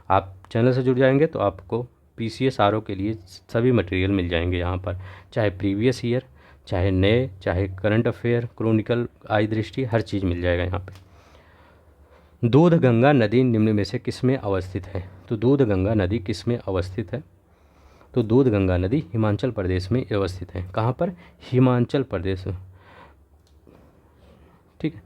आप चैनल से जुड़ जाएंगे तो आपको PCS RO के लिए सभी मटेरियल मिल जाएंगे यहाँ पर, चाहे प्रीवियस ईयर, चाहे नए, चाहे करंट अफेयर, क्रॉनिकल, आई दृष्टि, हर चीज़ मिल जाएगा यहाँ पे। दूध गंगा नदी निम्न में से किस में अवस्थित है? तो दूध गंगा नदी किस में अवस्थित है? तो दूध गंगा नदी हिमाचल प्रदेश में अवस्थित है। कहाँ पर? हिमाचल प्रदेश में, ठीक है।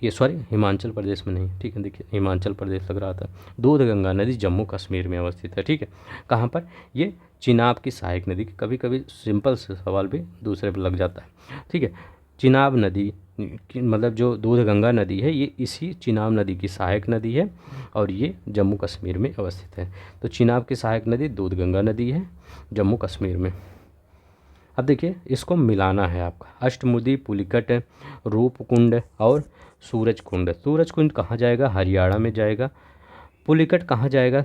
ये सॉरी, हिमाचल प्रदेश में नहीं, ठीक है, देखिए हिमाचल प्रदेश लग रहा था। दूध गंगा नदी जम्मू कश्मीर में अवस्थित है, ठीक है। कहाँ पर? ये चिनाब की सहायक नदी। कभी कभी सिंपल से सवाल भी दूसरे पर लग जाता है, ठीक है। चिनाब नदी मतलब जो दूध गंगा नदी है ये इसी चिनाब नदी की सहायक नदी है और ये जम्मू कश्मीर में अवस्थित है। तो चिनाब की सहायक नदी दूध गंगा नदी है जम्मू कश्मीर में। अब देखिए इसको मिलाना है आपका। अष्टमुदी, पुलिकट, रूपकुंड और सूरज कुंड। सूरज कुंड कहाँ जाएगा? हरियाणा में जाएगा। पुलिकट कहाँ जाएगा?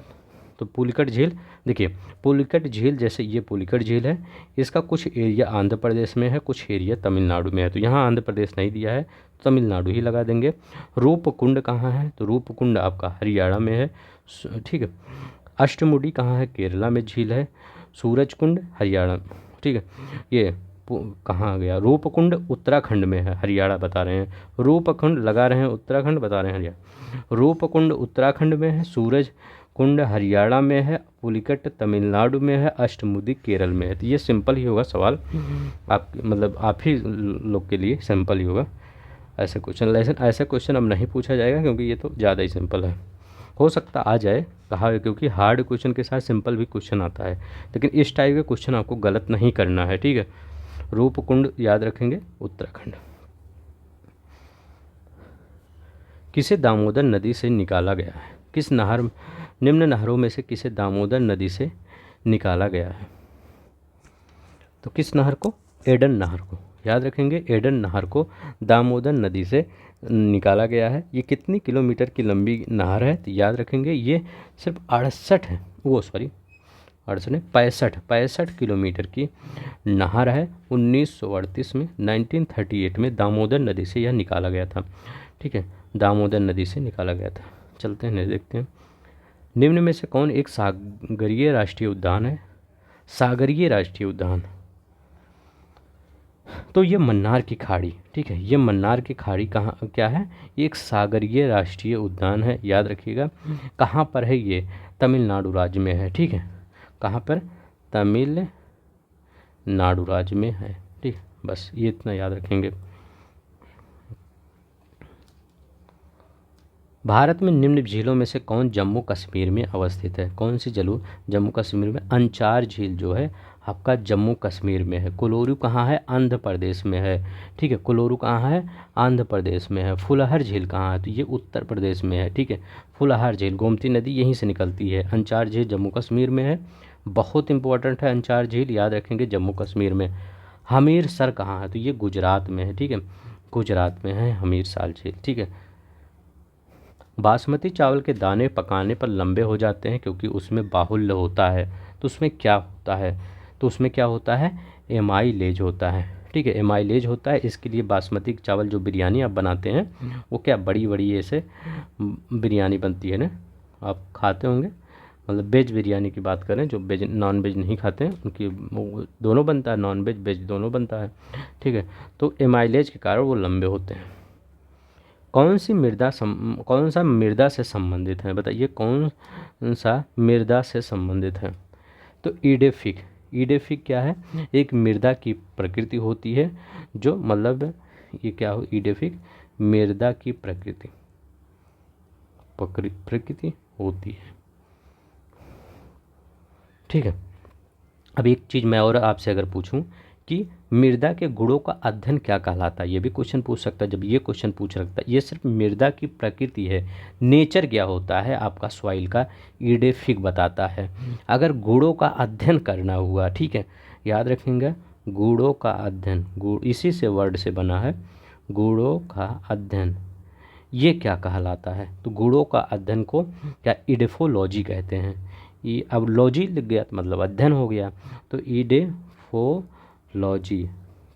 तो पुलिकट झील, देखिए पुलिकट झील, जैसे ये पुलिकट झील है, इसका कुछ एरिया आंध्र प्रदेश में है, कुछ एरिया तमिलनाडु में है। तो यहाँ आंध्र प्रदेश नहीं दिया है, तमिलनाडु ही लगा देंगे। रूपकुंड कहाँ है? तो रूपकुंड आपका हरियाणा में है, ठीक है। अष्टमुडी कहाँ है? केरला में झील है। सूरज कुंड हरियाणा, ठीक है। ये कहाँ आ गया? रूपकुंड उत्तराखंड में है, हरियाणा बता रहे हैं। रूपकुंड लगा रहे हैं, उत्तराखंड बता रहे हैं, हरियाणा। रूपकुंड उत्तराखंड में है, सूरज कुंड हरियाणा में है, पुलिकट तमिलनाडु में है, अष्टमुदी केरल में है। तो ये सिंपल ही होगा सवाल, आप मतलब आप ही लोग के लिए सिंपल ही होगा। ऐसे क्वेश्चन अब नहीं पूछा जाएगा क्योंकि ये तो ज़्यादा ही सिंपल है। हो सकता आ जाए, कहा है, क्योंकि हार्ड क्वेश्चन के साथ सिंपल भी क्वेश्चन आता है, लेकिन इस टाइप के क्वेश्चन आपको गलत नहीं करना है, ठीक है। रूपकुंड याद रखेंगे, उत्तराखंड। किसे दामोदर नदी से निकाला गया है? किस नहर, निम्न नहरों में से किसे दामोदर नदी से निकाला गया है? तो किस नहर को? एडन नहर को, याद रखेंगे। एडन नहर को दामोदर नदी से निकाला गया है। ये कितनी किलोमीटर की लंबी नहर है? तो याद रखेंगे ये सिर्फ 68 है, वो सॉरी 68 नहीं, 65 किलोमीटर की नहर है। 1938 में 1938 में दामोदर नदी से यह निकाला गया था, ठीक है। दामोदर नदी से निकाला गया था। चलते हैं देखते हैं। निम्न में से कौन एक सागरीय राष्ट्रीय उद्यान है? सागरीय राष्ट्रीय उद्यान, तो ये मन्नार की खाड़ी, ठीक है। ये मन्नार की खाड़ी कहाँ क्या है? ये एक सागरीय राष्ट्रीय उद्यान है, याद रखिएगा। कहाँ पर है ये? तमिलनाडु राज्य में है, ठीक है। कहाँ पर? तमिलनाडु राज्य में है, ठीक है। बस ये इतना याद रखेंगे। भारत में निम्न झीलों में से कौन जम्मू कश्मीर में अवस्थित है? कौन सी जम्मू कश्मीर में? अंचार झील जो है आपका जम्मू कश्मीर में है। कोलोरू कहाँ है? आंध्र प्रदेश में है, ठीक है। कोलोरू कहाँ है? आंध्र प्रदेश में है। फुलहर झील कहाँ है? तो ये उत्तर प्रदेश में है, ठीक है। फुलहर झील, गोमती नदी यहीं से निकलती है। अंचार झील जम्मू कश्मीर में है, बहुत इंपॉर्टेंट है अंचार झील, याद रखेंगे, जम्मू कश्मीर में। हमीरसर कहाँ है? तो ये गुजरात में है, ठीक है। गुजरात में है हमीरसर झील, ठीक है। बासमती चावल के दाने पकाने पर लंबे हो जाते हैं क्योंकि उसमें बाहुल्य होता है। तो उसमें क्या होता है? तो उसमें क्या होता है? एमाइलेज होता है, ठीक है। एमाइलेज होता है, इसके लिए बासमती चावल जो बिरयानी आप बनाते हैं वो क्या बड़ी बड़ी ऐसे बिरयानी बनती है ना, आप खाते होंगे, मतलब वेज बिरयानी की बात करें, जो वेज नॉन वेज नहीं खाते हैं उनकी वो दोनों बनता है, नॉन वेज वेज दोनों बनता है, ठीक है। तो एमाइलेज के कारण वो लंबे होते हैं। कौन सा मृदा से संबंधित है? बताइए कौन सा मृदा से संबंधित है? तो ईडेफिक। ईडेफिक क्या है? एक मृदा की प्रकृति होती है जो मतलब ये क्या हो? ईडेफिक मृदा की प्रकृति होती है, ठीक है। अब एक चीज़ मैं और आपसे अगर पूछूं कि मृदा के गुणों का अध्ययन क्या कहलाता है, ये भी क्वेश्चन पूछ सकता है। जब ये क्वेश्चन पूछ सकता है, ये सिर्फ मृदा की प्रकृति है, नेचर क्या होता है आपका सॉइल का, ईडेफिक बताता है। अगर गुणों का अध्ययन करना हुआ, ठीक है, याद रखेंगे, गुणों का अध्ययन, गुण इसी से वर्ड से बना है, गुणों का अध्ययन, ये क्या कहलाता है? तो गुणों का अध्ययन को क्या इडेफोलॉजी कहते हैं। ये अब लॉजी लिख गया तो मतलब अध्ययन हो गया, तो ईडेफोलॉजी।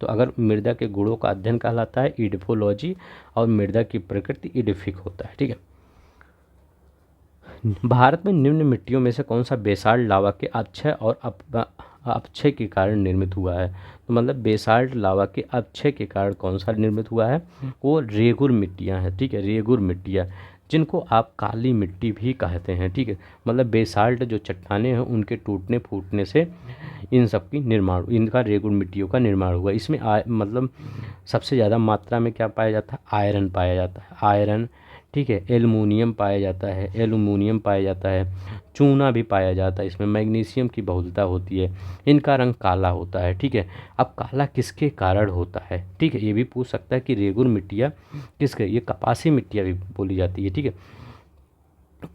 तो अगर मृदा के गुणों का अध्ययन कहलाता है ईडेफोलॉजी, और मृदा की प्रकृति ईडेफिक होता है, ठीक है। भारत में निम्न मिट्टियों में से कौन सा बेसाल्ट लावा के अपक्षय और अपक्षय के कारण निर्मित हुआ है? तो मतलब बेसाल्ट लावा के अपक्षय के कारण कौन सा निर्मित हुआ है? वो रेगुर मिट्टियाँ हैं, ठीक है, रेगुर मिट्टियाँ, जिनको आप काली मिट्टी भी कहते हैं, ठीक है। मतलब बेसाल्ट जो चट्टानें हैं उनके टूटने फूटने से इन सब की निर्माण, इनका रेगुर मिट्टियों का निर्माण हुआ। इसमें मतलब सबसे ज़्यादा मात्रा में क्या पाया जाता है? आयरन पाया जाता है, आयरन, ठीक है। एल्युमिनियम पाया जाता है, एल्युमिनियम पाया जाता है, चूना भी पाया जाता है, इसमें मैग्नीशियम की बहुलता होती है। इनका रंग काला होता है, ठीक है। अब काला किसके कारण होता है, ठीक है, ये भी पूछ सकता है कि रेगुर मिट्टियाँ किसके, ये कपासी मिट्टियाँ भी बोली जाती है, ठीक है,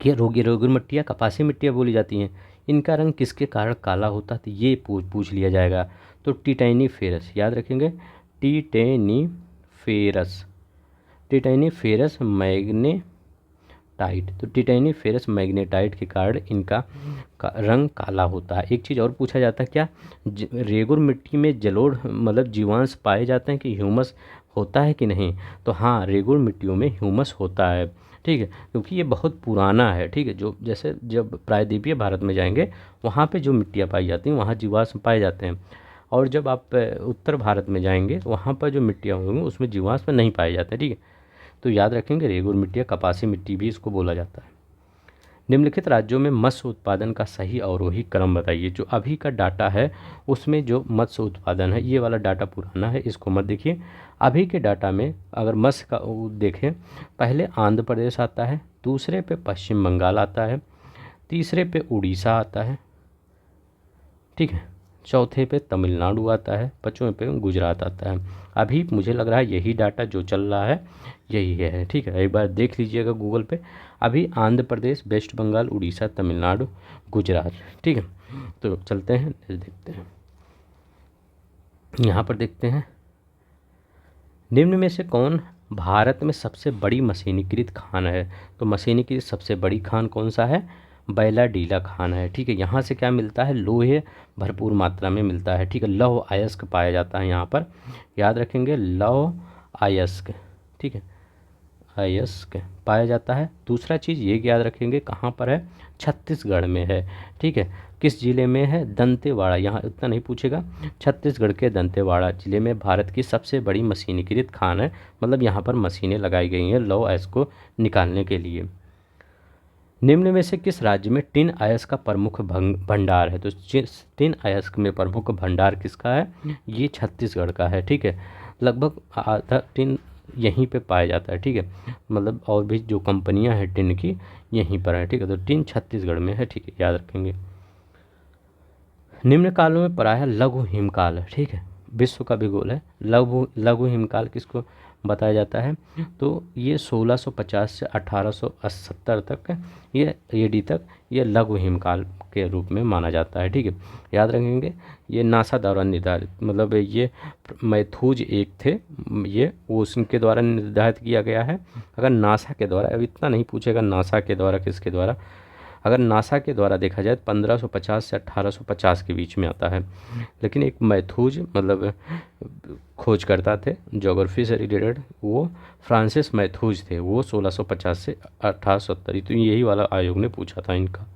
कि रेगुर मिट्टियाँ कपासी मिट्टियाँ बोली जाती हैं। इनका रंग किसके कारण काला होता है, तो ये पूछ लिया जाएगा। तो टिटैनिफेरस, याद रखेंगे, टिटैनिफेरस, टिटैनिफेरस मैग्नेटाइट। तो टिटैनिफेरस मैग्नेटाइट के कारण इनका रंग काला होता है। एक चीज़ और पूछा जाता है, क्या रेगुर मिट्टी में जलोढ़ मतलब जीवांश पाए जाते हैं कि ह्यूमस होता है कि नहीं? तो हाँ, रेगुर मिट्टियों में ह्यूमस होता है, ठीक है, क्योंकि ये बहुत पुराना है, ठीक है। जो जैसे जब प्रायद्वीपीय भारत में जाएंगे वहाँ पे जो मिट्टियाँ पाई जाती हैं वहाँ जीवाश्म पाए जाते हैं, और जब आप उत्तर भारत में जाएंगे वहाँ पर जो मिट्टियाँ होंगी उसमें जीवाश्म नहीं पाए जाते हैं, ठीक है। तो याद रखेंगे रेगुर मिट्टी या कपासी मिट्टी भी इसको बोला जाता है। निम्नलिखित राज्यों में मत्स्य उत्पादन का सही अवरोही क्रम बताइए। जो अभी का डाटा है उसमें जो मत्स्य उत्पादन है, ये वाला डाटा पुराना है, इसको मत देखिए। अभी के डाटा में अगर मत्स्य का देखें, पहले आंध्र प्रदेश आता है, दूसरे पे पश्चिम बंगाल आता है, तीसरे पे उड़ीसा आता है, ठीक है, चौथे पे तमिलनाडु आता है, पाँचवें पे गुजरात आता है। अभी मुझे लग रहा है यही डाटा जो चल रहा है यही है, ठीक है। एक बार देख लीजिएगा गूगल पे। अभी आंध्र प्रदेश, वेस्ट बंगाल, उड़ीसा, तमिलनाडु, गुजरात, ठीक है। तो चलते हैं देखते हैं, यहाँ पर देखते हैं, निम्न में से कौन भारत में सबसे बड़ी मशीनीकृत खान है? तो मशीनीकृत सबसे बड़ी खान कौन सा है? बैलाडीला खान है, ठीक है। यहाँ से क्या मिलता है? लोहे भरपूर मात्रा में मिलता है, ठीक है। लौह अयस्क पाया जाता है यहाँ पर, याद रखेंगे, लौह अयस्क, ठीक है, अयस्क पाया जाता है। दूसरा चीज़ ये याद रखेंगे कहाँ पर है? छत्तीसगढ़ में है, ठीक है। किस जिले में है? दंतेवाड़ा, यहाँ इतना नहीं पूछेगा। छत्तीसगढ़ के दंतेवाड़ा जिले में भारत की सबसे बड़ी मशीनीकृत खान है, मतलब यहाँ पर मशीनें लगाई गई हैं लौह अयस्क को निकालने के लिए। निम्न में से किस राज्य में टिन अयस्क का प्रमुख भंडार है? तो टिन अयस्क में प्रमुख भंडार किसका है? ये छत्तीसगढ़ का है, ठीक है। लगभग आधा टिन यहीं पे पाया जाता है, ठीक है। मतलब और भी जो कंपनियां हैं टिन की यहीं पर है, ठीक है। तो टिन छत्तीसगढ़ में है, ठीक है, याद रखेंगे। निम्न कालों में प्रायः लघु हिमकाल, ठीक है, विश्व का भूगोल है। लघु लघु हिमकाल किसको बताया जाता है? तो ये 1650 से 1870 तक, ये एडी तक ये लघु हिमकाल के रूप में माना जाता है, ठीक है, याद रखेंगे। ये नासा द्वारा निर्धारित, मतलब ये मैथ्यूज एक थे, ये उनके द्वारा निर्धारित किया गया है। अगर नासा के द्वारा, अब इतना नहीं पूछेगा नासा के द्वारा किसके द्वारा, अगर नासा के द्वारा देखा जाए 1550 से 1850 के बीच में आता है। लेकिन एक मैथ्यूज मतलब खोज करता थे ज्योग्राफी से रिलेटेड, वो फ्रांसिस मैथ्यूज थे, वो 1650 से 1870, तो यही वाला आयोग ने पूछा था इनका।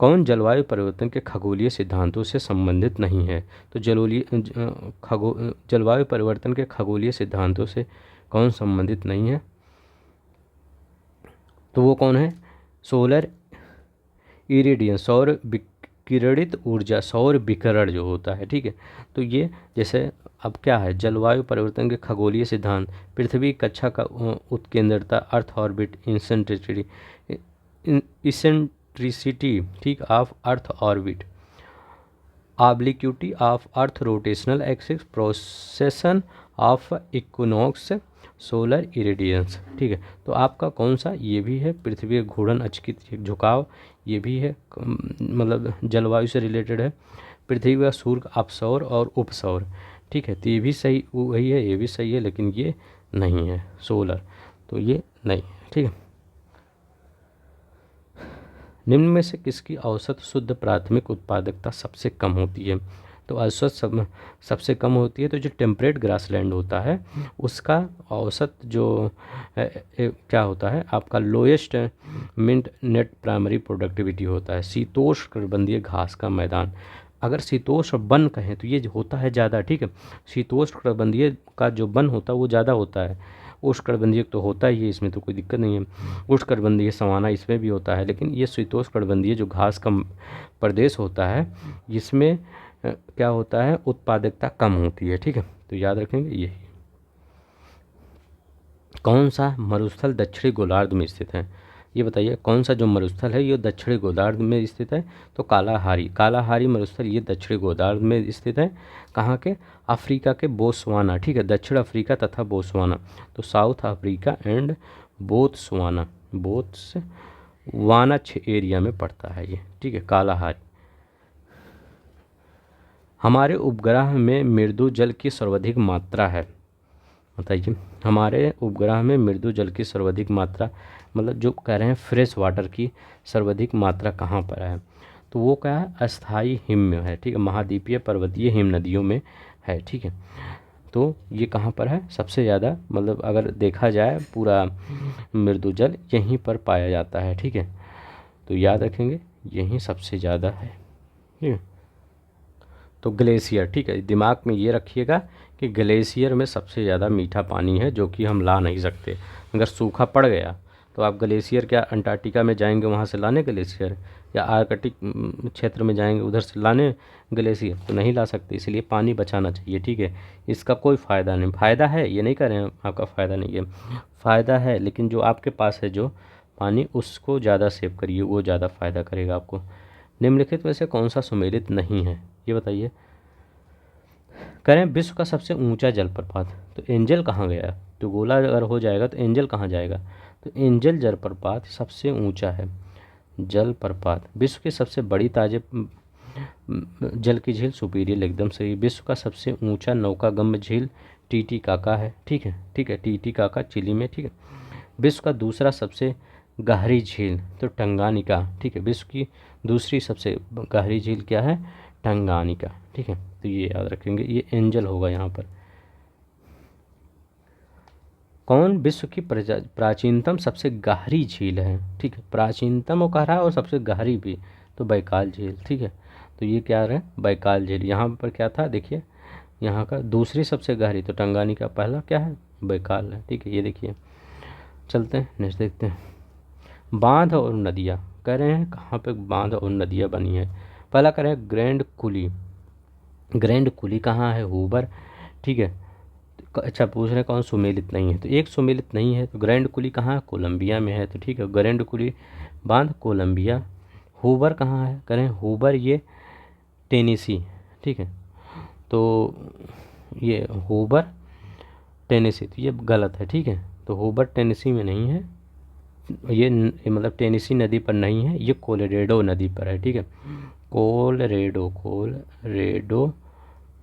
कौन जलवायु परिवर्तन के खगोलीय सिद्धांतों से संबंधित नहीं है? तो जलवायु परिवर्तन के खगोलीय सिद्धांतों से कौन संबंधित नहीं है? तो वो कौन है? सोलर इरेडियंस, सौर विकिरणित ऊर्जा, सौर विकिरण जो होता है, ठीक है। तो ये जैसे अब क्या है, जलवायु परिवर्तन के खगोलीय सिद्धांत, पृथ्वी कक्षा का उत्केंद्रता, अर्थ ऑर्बिट, इसेंट्रिसिटी, ठीक, of earth orbit, obliquity of earth rotational axis, precession of equinox, solar irradiance, ठीक है। तो आपका कौन सा? ये भी है पृथ्वी घूर्णन अक्ष की झुकाव, ये भी है मतलब जलवायु से रिलेटेड है। पृथ्वी का सूर्य अपसौर और उपसौर, ठीक है, तो ये भी सही वही है, ये भी सही है, लेकिन ये नहीं है सोलर, तो ये नहीं है, ठीक है। निम्न में से किसकी औसत शुद्ध प्राथमिक उत्पादकता सबसे कम होती है? तो औसत सबसे कम होती है। तो जो टेम्परेट ग्रासलैंड होता है उसका औसत जो क्या होता है आपका lowest mean net primary productivity होता है। शीतोष्णकटिबंधीय घास का मैदान, अगर शीतोष्ण वन कहें तो ये होता है ज़्यादा, ठीक है। शीतोष्णकटिबंधीय का जो वन होता है वो ज़्यादा होता है, उष्णकटिबंधीय तो होता ही है, इसमें तो कोई दिक्कत नहीं है। उष्णकटिबंधीय सवाना इसमें भी होता है, लेकिन ये शीतोष्णकटिबंधीय जो घास का प्रदेश होता है इसमें क्या होता है उत्पादकता कम होती है, ठीक है। तो याद रखेंगे यही। कौन सा मरुस्थल दक्षिणी गोलार्ध में स्थित है, ये बताइए कौन सा जो मरुस्थल है ये दक्षिणी गोलार्ध में स्थित है। तो कालाहारी मरुस्थल ये दक्षिणी गोलार्ध में स्थित है। कहाँ के, अफ्रीका के बोत्सवाना, ठीक है, दक्षिण अफ्रीका तथा बोत्सवाना। तो south Africa and Botswana area में पड़ता है ये, ठीक है, कालाहारी। हमारे उपग्रह में मृदु जल की सर्वाधिक मात्रा है, बताइए। हमारे उपग्रह में मृदु जल की सर्वाधिक मात्रा, मतलब जो कह रहे हैं फ्रेश वाटर की सर्वाधिक मात्रा कहाँ पर है, तो वो क्या है अस्थाई हिम में है, ठीक है, महाद्वीपीय पर्वतीय हिम नदियों में है, ठीक है। तो ये कहाँ पर है सबसे ज़्यादा, मतलब अगर देखा जाए पूरा मृदु जल यहीं पर पाया जाता है, ठीक है। तो याद रखेंगे यहीं सबसे ज़्यादा है, ठीक है। तो ग्लेशियर, ठीक है, दिमाग में ये रखिएगा कि ग्लेशियर में सबसे ज़्यादा मीठा पानी है जो कि हम ला नहीं सकते। अगर सूखा पड़ गया तो आप ग्लेशियर क्या अंटार्कटिका में जाएंगे वहाँ से लाने ग्लेशियर, या आर्कटिक क्षेत्र में जाएंगे उधर से लाने ग्लेशियर, तो नहीं ला सकते। इसलिए पानी बचाना चाहिए, ठीक है। इसका कोई फ़ायदा नहीं, फ़ायदा है ये नहीं कह रहे हैं आपका फ़ायदा नहीं है, फ़ायदा है, लेकिन जो आपके पास है जो पानी उसको ज़्यादा सेव करिए, वो ज़्यादा फ़ायदा करेगा आपको। निम्नलिखित में से कौन सा सुमेलित नहीं है, ये बताइए। करें विश्व का सबसे ऊंचा जलप्रपात, तो एंजल कहाँ गया, तो गोला अगर हो जाएगा तो एंजल कहाँ जाएगा, तो एंजल जलप्रपात सबसे ऊंचा है जलप्रपात। विश्व की सबसे बड़ी ताजे जल की झील सुपीरियल, एकदम सही। विश्व का सबसे ऊंचा नौकागम्य झील टीटीकाका है, ठीक है, ठीक है, टीटीकाका चिली में, ठीक है। विश्व का दूसरा सबसे गहरी झील तो टंगानिका, ठीक है। विश्व की दूसरी सबसे गहरी झील क्या है, टंगानिका, ठीक है। तो ये याद रखेंगे, ये एंजल होगा यहाँ पर। कौन विश्व की प्राचीनतम सबसे गहरी झील है, ठीक है, प्राचीनतम वो कह रहा है और सबसे गहरी भी, तो बैकाल झील, ठीक है। तो ये क्या है बैकाल झील, यहाँ पर क्या था देखिए, यहाँ का दूसरी सबसे गहरी तो टंगानिका, पहला क्या है बैकाल है, ठीक है। ये देखिए, चलते हैं नेक्स्ट देखते हैं। बांध और नदियाँ, कह रहे हैं कहाँ पे बांध और नदियाँ बनी है। पहला कह रहे हैं ग्रैंड कुली, ग्रैंड कुली कहाँ है, हूबर, ठीक है। अच्छा पूछ रहे हैं कौन सुमेलित नहीं है, तो एक सुमेलित नहीं है, तो ग्रैंड कुली कहाँ है, कोलंबिया में है, तो ठीक है, ग्रैंड कुली बांध कोलंबिया। हूबर कहाँ है, करें हूबर ये टेनेसी, ठीक है। तो ये हूबर टेनेसी, तो ये गलत है, ठीक है। तो हूबर टेनेसी में नहीं है, ये मतलब टेनेसी नदी पर नहीं है, ये कोलोरेडो नदी पर है, ठीक है, कोलोरेडो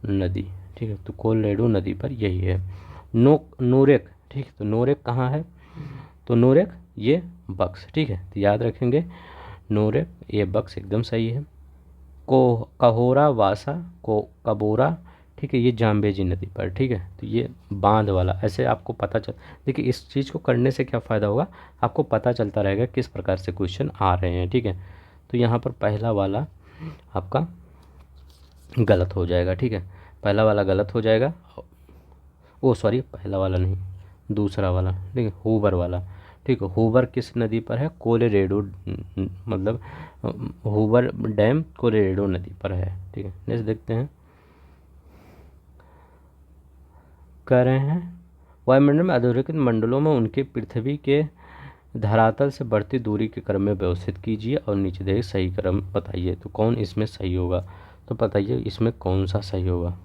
नदी, ठीक है। तो कोलोरेडो नदी पर यही है। नोरेक, ठीक है, तो नोरेक कहाँ है, तो नोरेक ये बक्स, ठीक है। तो याद रखेंगे नोरेक ये बक्स एकदम सही है। कहोरा वासा को कबोरा, ठीक है, ये जाम्बेजी नदी पर, ठीक है। तो ये बांध वाला, ऐसे आपको पता चल, देखिए इस चीज़ को करने से क्या फ़ायदा होगा, आपको पता चलता रहेगा किस प्रकार से क्वेश्चन आ रहे हैं, ठीक है। तो यहाँ पर पहला वाला आपका गलत हो जाएगा, ठीक है, पहला वाला गलत हो जाएगा। ओ सॉरी, पहला वाला नहीं, दूसरा वाला, ठीक है, हूबर वाला, ठीक है। हूबर किस नदी पर है, कोलोरेडो, मतलब हूबर डैम कोलोरेडो नदी पर है, ठीक है। नेक्स्ट देखते हैं, कह रहे हैं वायुमंडल में अधोरेखित मंडलों में उनके पृथ्वी के धरातल से बढ़ती दूरी के क्रम में व्यवस्थित कीजिए और नीचे दे सही क्रम बताइए। तो कौन इसमें सही होगा, तो बताइए इसमें कौन सा सही होगा,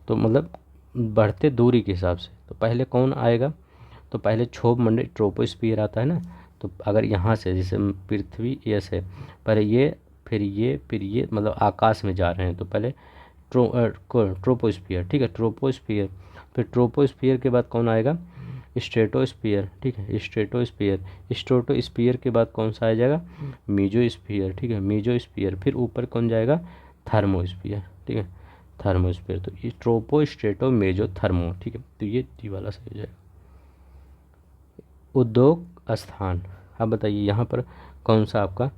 तो मतलब बढ़ते दूरी के हिसाब से तो पहले कौन आएगा, तो पहले क्षोभ मंडल ट्रोपोस्फियर आता है ना। तो अगर यहाँ से जैसे पृथ्वी ऐसे पहले ये फिर ये फिर ये, मतलब आकाश में जा रहे हैं, तो पहले ट्रोपोस्फियर, ठीक है, ट्रोपोस्फियर, फिर ट्रोपोस्फियर के बाद कौन आएगा, स्ट्रेटोस्फियर, ठीक है, स्ट्रेटोस्फियर, स्ट्रेटोस्फियर के बाद कौन सा आ जाएगा, मीजोस्फियर, ठीक है, मीजोस्फियर, फिर ऊपर कौन जाएगा, थर्मोस्फियर, ठीक है। थर्मोस्फीयर, तो ये ट्रोपो स्ट्रेटो मेजो थर्मो, ठीक है, तो ये डी वाला सही हो जाएगा। उद्योग स्थान, अब बताइए यहाँ पर कौन सा आपका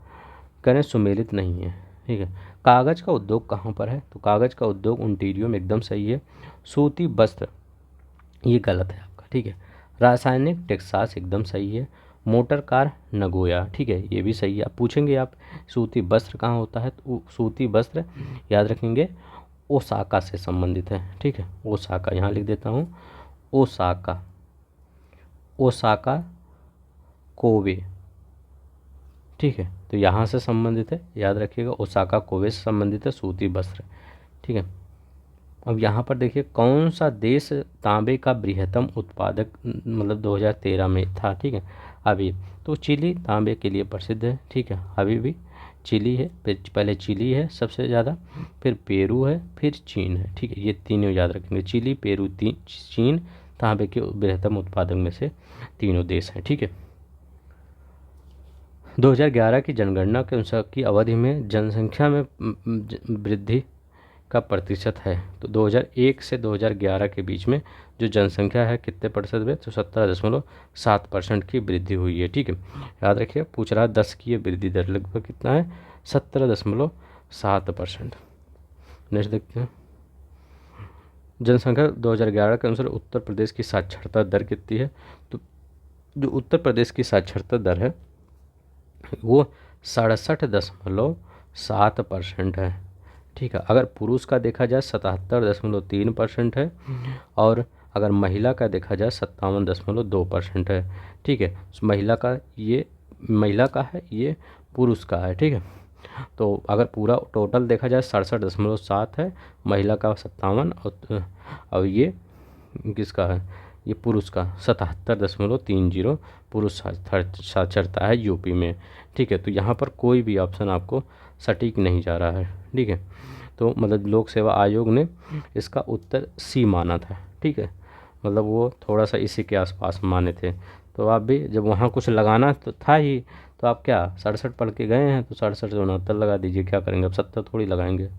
करें सुमेलित नहीं है, ठीक है। कागज़ का उद्योग कहाँ पर है, तो कागज़ का उद्योग ओंटारियो में, एकदम सही है। सूती वस्त्र, ये गलत है आपका, ठीक है। रासायनिक टेक्सास, एकदम सही है। मोटर कार नगोया, ठीक है, ये भी सही है। आप पूछेंगे आप सूती वस्त्र कहाँ होता है, तो सूती वस्त्र याद रखेंगे ओसाका से संबंधित है, ठीक है। ओसाका यहाँ लिख देता हूँ, ओसाका, ओसाका कोबे, ठीक है, तो यहाँ से संबंधित है, याद रखिएगा ओसाका कोबे से संबंधित है सूती वस्त्र, ठीक है। अब यहाँ पर देखिए कौन सा देश तांबे का बृहत्तम उत्पादक मतलब 2013 में था, ठीक है। अभी तो चिली तांबे के लिए प्रसिद्ध है, ठीक है, अभी भी चिली है, फिर पहले चिली है सबसे ज़्यादा, फिर पेरू है, फिर चीन है, ठीक है, ये तीनों याद रखेंगे, चिली पेरू चीन तांबे के बृहत्तम उत्पादक में से तीनों देश हैं, ठीक है। 2011 की जनगणना के अनुसार की अवधि में जनसंख्या में वृद्धि का प्रतिशत है, तो 2001 से 2011 के बीच में जो जनसंख्या है कितने प्रतिशत में, तो 17.7% की वृद्धि हुई है, ठीक है। याद रखिए पूछ रहा है 10 की ये वृद्धि दर लगभग कितना है, 17.7%। नेक्स्ट देखते हैं, जनसंख्या 2011 के अनुसार उत्तर प्रदेश की साक्षरता दर कितनी है, तो जो उत्तर प्रदेश की साक्षरता दर है वो 67.7% है, ठीक है। अगर पुरुष का देखा जाए 77.3% है, और अगर महिला का देखा जाए 57.2% है, ठीक है। महिला का है, ये पुरुष का है, ठीक है। तो अगर पूरा टोटल देखा जाए 67.7 है, महिला का 57, और ये किसका है, ये पुरुष का 77.30 पुरुष साक्षरता है यूपी में, ठीक है। तो यहाँ पर कोई भी ऑप्शन आपको सटीक नहीं जा रहा है, ठीक है। तो मतलब लोक सेवा आयोग ने इसका उत्तर सी माना था, ठीक है, मतलब वो थोड़ा सा इसी के आसपास माने थे। तो आप भी जब वहाँ कुछ लगाना तो था ही, तो आप क्या 67 पढ़ के गए हैं, तो 67 से 69 लगा दीजिए, क्या करेंगे अब 70 थोड़ी लगाएंगे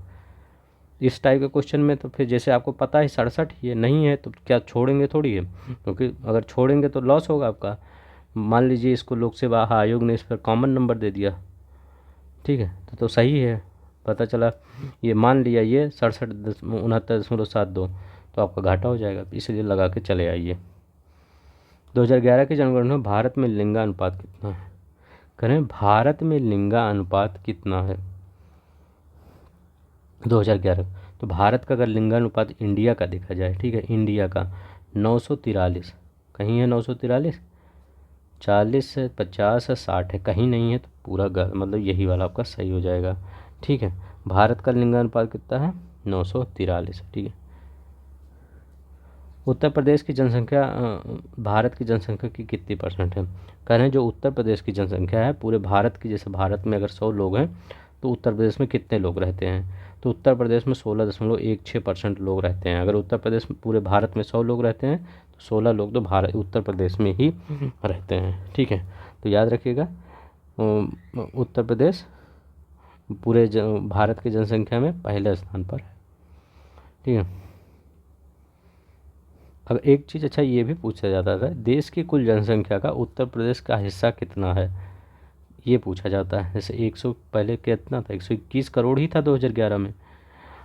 इस टाइप के क्वेश्चन में। तो फिर जैसे आपको पता है 67 ये नहीं है, तो क्या छोड़ेंगे थोड़ी है, क्योंकि अगर छोड़ेंगे तो लॉस होगा आपका। मान लीजिए इसको लोक सेवा आयोग ने इस पर कॉमन नंबर दे दिया, ठीक है, तो सही है, पता चला ये मान लिया ये 69.72, तो आपका घाटा हो जाएगा, इसलिए लगा के चले आइए। 2011 की जनगणना में भारत में लिंगानुपात कितना है, करें भारत में लिंगानुपात कितना है 2011, तो भारत का अगर लिंगानुपात इंडिया का देखा जाए, ठीक है, इंडिया का 943, कहीं है 943, 40 है, 50 है, 60 है, कहीं नहीं है, तो पूरा मतलब यही वाला आपका सही हो जाएगा, ठीक है। भारत का लिंगानुपात कितना है 943, ठीक है। उत्तर प्रदेश की जनसंख्या भारत की जनसंख्या की कितनी परसेंट है, कह रहे हैं जो उत्तर प्रदेश की जनसंख्या है पूरे भारत की, जैसे भारत में अगर 100 लोग हैं तो उत्तर प्रदेश में कितने लोग रहते हैं, तो उत्तर प्रदेश में 16.16% लोग रहते हैं। अगर उत्तर प्रदेश में पूरे भारत में 100 लोग रहते हैं तो 16 लोग तो उत्तर प्रदेश में ही रहते हैं, ठीक है। तो याद रखिएगा उत्तर प्रदेश पूरे भारत की जनसंख्या में पहले स्थान पर है, ठीक है। अब एक चीज़ अच्छा ये भी पूछा जाता था, देश की कुल जनसंख्या का उत्तर प्रदेश का हिस्सा कितना है, ये पूछा जाता है। जैसे 100 पहले कितना था, 121 करोड़ ही था 2011 में,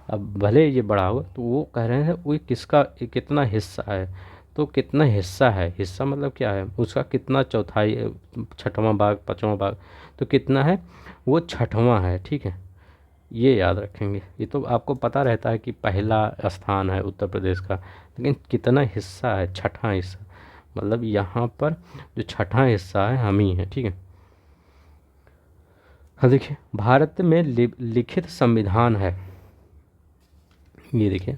अब भले ये बढ़ा हुआ, तो वो कह रहे हैं वो किसका कितना हिस्सा है, तो कितना हिस्सा है, हिस्सा मतलब क्या है, उसका कितना चौथाई, छठवां भाग, पाँचवां भाग, तो कितना है वो छठवां है, ठीक है, ये याद रखेंगे। ये तो आपको पता रहता है कि पहला स्थान है उत्तर प्रदेश का, लेकिन कितना हिस्सा है, छठा हिस्सा, मतलब यहाँ पर जो छठा हिस्सा है हम ही है, ठीक है। हाँ देखिए भारत में लिखित संविधान है, ये देखिए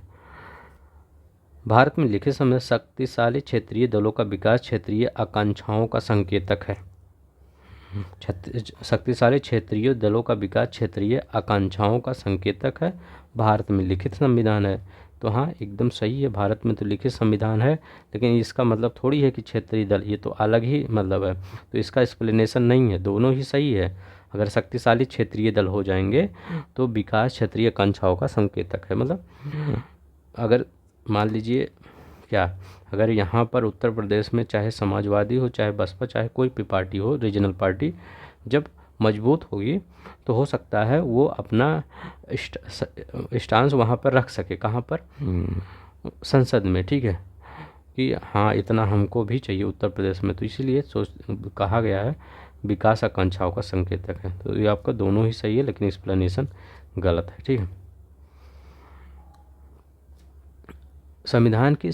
भारत में लिखित संविधान शक्तिशाली क्षेत्रीय दलों का विकास, क्षेत्रीय आकांक्षाओं का संकेतक है। शक्तिशाली क्षेत्रीय दलों का विकास क्षेत्रीय आकांक्षाओं का संकेतक है, भारत में लिखित संविधान है। तो हाँ एकदम सही है, भारत में तो लिखित संविधान है, लेकिन इसका मतलब थोड़ी है कि क्षेत्रीय दल, ये तो अलग ही मतलब है, तो इसका एक्सप्लेनेशन नहीं है, दोनों ही सही है। अगर शक्तिशाली क्षेत्रीय दल हो जाएंगे तो विकास क्षेत्रीय आकांक्षाओं का संकेतक है। मतलब अगर मान लीजिए क्या, अगर यहाँ पर उत्तर प्रदेश में चाहे समाजवादी हो, चाहे बसपा, चाहे कोई भी पार्टी हो, रीजनल पार्टी जब मजबूत होगी तो हो सकता है वो अपना स्टांस वहाँ पर रख सके, कहाँ पर, संसद में, ठीक है, कि हाँ इतना हमको भी चाहिए उत्तर प्रदेश में, तो इसीलिए सोच कहा गया है विकास आकांक्षाओं का संकेतक है। तो ये आपका दोनों ही सही है, लेकिन एक्सप्लेनेशन गलत है, ठीक है। संविधान की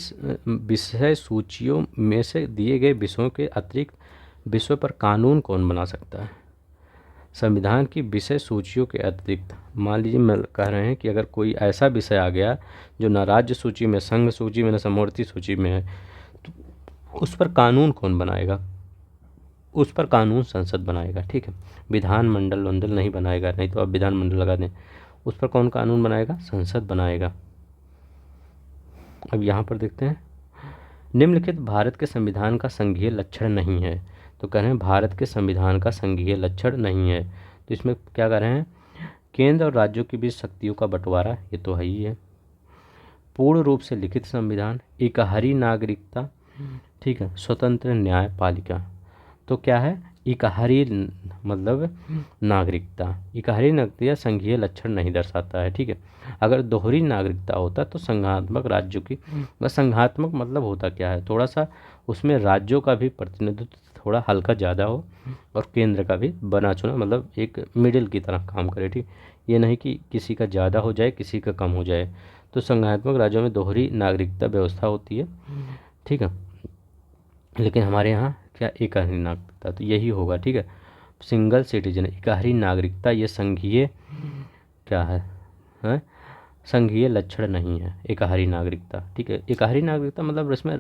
विषय सूचियों में से दिए गए विषयों के अतिरिक्त विषय पर कानून कौन बना सकता है? संविधान की विषय सूचियों के अतिरिक्त, मान लीजिए मैं कह रहे हैं कि अगर कोई ऐसा विषय आ गया जो न राज्य सूची में, संघ सूची में, न समवर्ती सूची में है, तो उस पर कानून कौन बनाएगा? उस पर कानून संसद बनाएगा, ठीक है। विधानमंडल वंडल नहीं बनाएगा, नहीं तो आप विधानमंडल लगा दें, उस पर कौन कानून बनाएगा? संसद बनाएगा। अब यहाँ पर देखते हैं, निम्नलिखित भारत के संविधान का संघीय लक्षण नहीं है। तो कह रहे हैं भारत के संविधान का संघीय लक्षण नहीं है, तो इसमें क्या कह रहे हैं? केंद्र और राज्यों के बीच शक्तियों का बंटवारा, ये तो है ही है। पूर्ण रूप से लिखित संविधान, इकहरी नागरिकता, ठीक है, स्वतंत्र न्यायपालिका। तो क्या है? इकहरी मतलब नागरिकता, इकहरी नागरिकता संघीय लक्षण नहीं दर्शाता है, ठीक है। अगर दोहरी नागरिकता होता तो संघात्मक राज्यों की, बस संघात्मक मतलब होता क्या है, थोड़ा सा उसमें राज्यों का भी प्रतिनिधित्व थोड़ा हल्का ज़्यादा हो और केंद्र का भी बना चुना, मतलब एक मिडिल की तरह काम करे, ठीक। ये नहीं कि किसी का ज़्यादा हो जाए किसी का कम हो जाए। तो संघात्मक राज्यों में दोहरी नागरिकता व्यवस्था होती है, ठीक है, लेकिन हमारे यहाँ क्या इकहरी नागरिकता, तो यही होगा, ठीक है। सिंगल सिटीजन, इकहरी नागरिकता, ये संघीय क्या है? संघीय लक्षण नहीं है इकहरी नागरिकता, ठीक है। इकहरी नागरिकता मतलब इसमें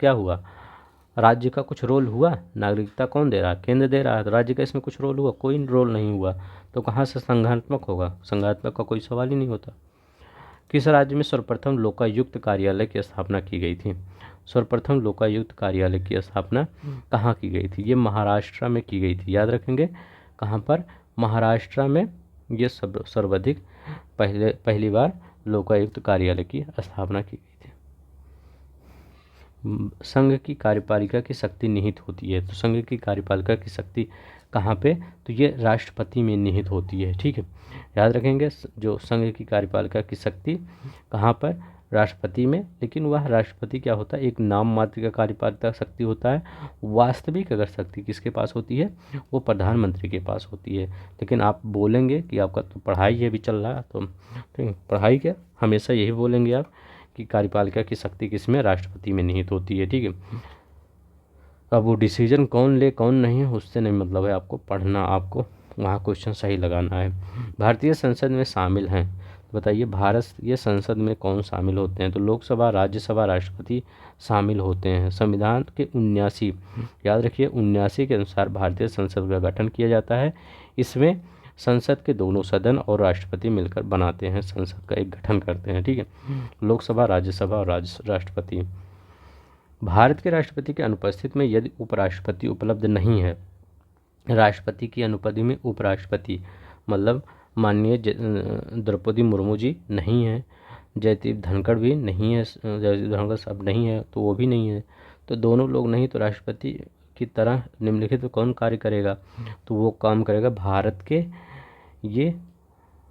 क्या हुआ? राज्य का कुछ रोल हुआ? नागरिकता कौन दे रहा है? केंद्र दे रहा है, तो राज्य का इसमें कुछ रोल हुआ? कोई रोल नहीं हुआ, तो कहाँ से संघात्मक होगा? संघात्मक का कोई सवाल ही नहीं होता। किस राज्य में सर्वप्रथम लोकायुक्त कार्यालय की स्थापना की गई थी? सर्वप्रथम लोकायुक्त कार्यालय की स्थापना कहाँ की गई थी? ये महाराष्ट्र में की गई थी, याद रखेंगे। कहाँ पर? महाराष्ट्र में ये सर्वाधिक पहली बार लोकायुक्त कार्यालय की स्थापना की गई थी। संघ की कार्यपालिका की शक्ति निहित होती है, तो संघ की कार्यपालिका की शक्ति कहाँ पे? तो ये राष्ट्रपति में निहित होती है, ठीक है, याद रखेंगे। जो संघ की कार्यपालिका की शक्ति कहाँ पर? राष्ट्रपति में, लेकिन वह राष्ट्रपति क्या होता है? एक नाम मात्र का कार्यपालिका शक्ति होता है। वास्तविक अगर शक्ति किसके पास होती है? वो प्रधानमंत्री के पास होती है। लेकिन आप बोलेंगे कि आपका तो पढ़ाई है, भी चल रहा है, तो पढ़ाई क्या, हमेशा यही बोलेंगे आप कि कार्यपालिका की शक्ति किसमें? राष्ट्रपति में निहित होती है, ठीक है। अब वो डिसीजन कौन ले कौन नहीं है उससे नहीं मतलब है, आपको पढ़ना, आपको वहाँ क्वेश्चन सही लगाना है। भारतीय संसद में शामिल हैं, बताइए भारत ये संसद में कौन शामिल होते हैं? तो लोकसभा, राज्यसभा, राष्ट्रपति शामिल होते हैं। संविधान के 79, याद रखिए 79 के अनुसार भारतीय संसद का गठन किया जाता है। इसमें संसद के दोनों सदन और राष्ट्रपति मिलकर बनाते हैं, संसद का एक गठन करते हैं, ठीक है, लोकसभा, राज्यसभा और राष्ट्रपति। भारत के राष्ट्रपति के अनुपस्थित में यदि उपराष्ट्रपति उपलब्ध नहीं है, राष्ट्रपति की अनुपस्थिति में उपराष्ट्रपति मतलब माननीय द्रौपदी मुर्मू जी नहीं है, जयदीप धनखड़ भी नहीं है, जयदीप धनखड़ साहब नहीं है, तो वो भी नहीं है, तो दोनों लोग नहीं, तो राष्ट्रपति की तरह निम्नलिखित तो कौन कार्य करेगा? तो वो काम करेगा भारत के ये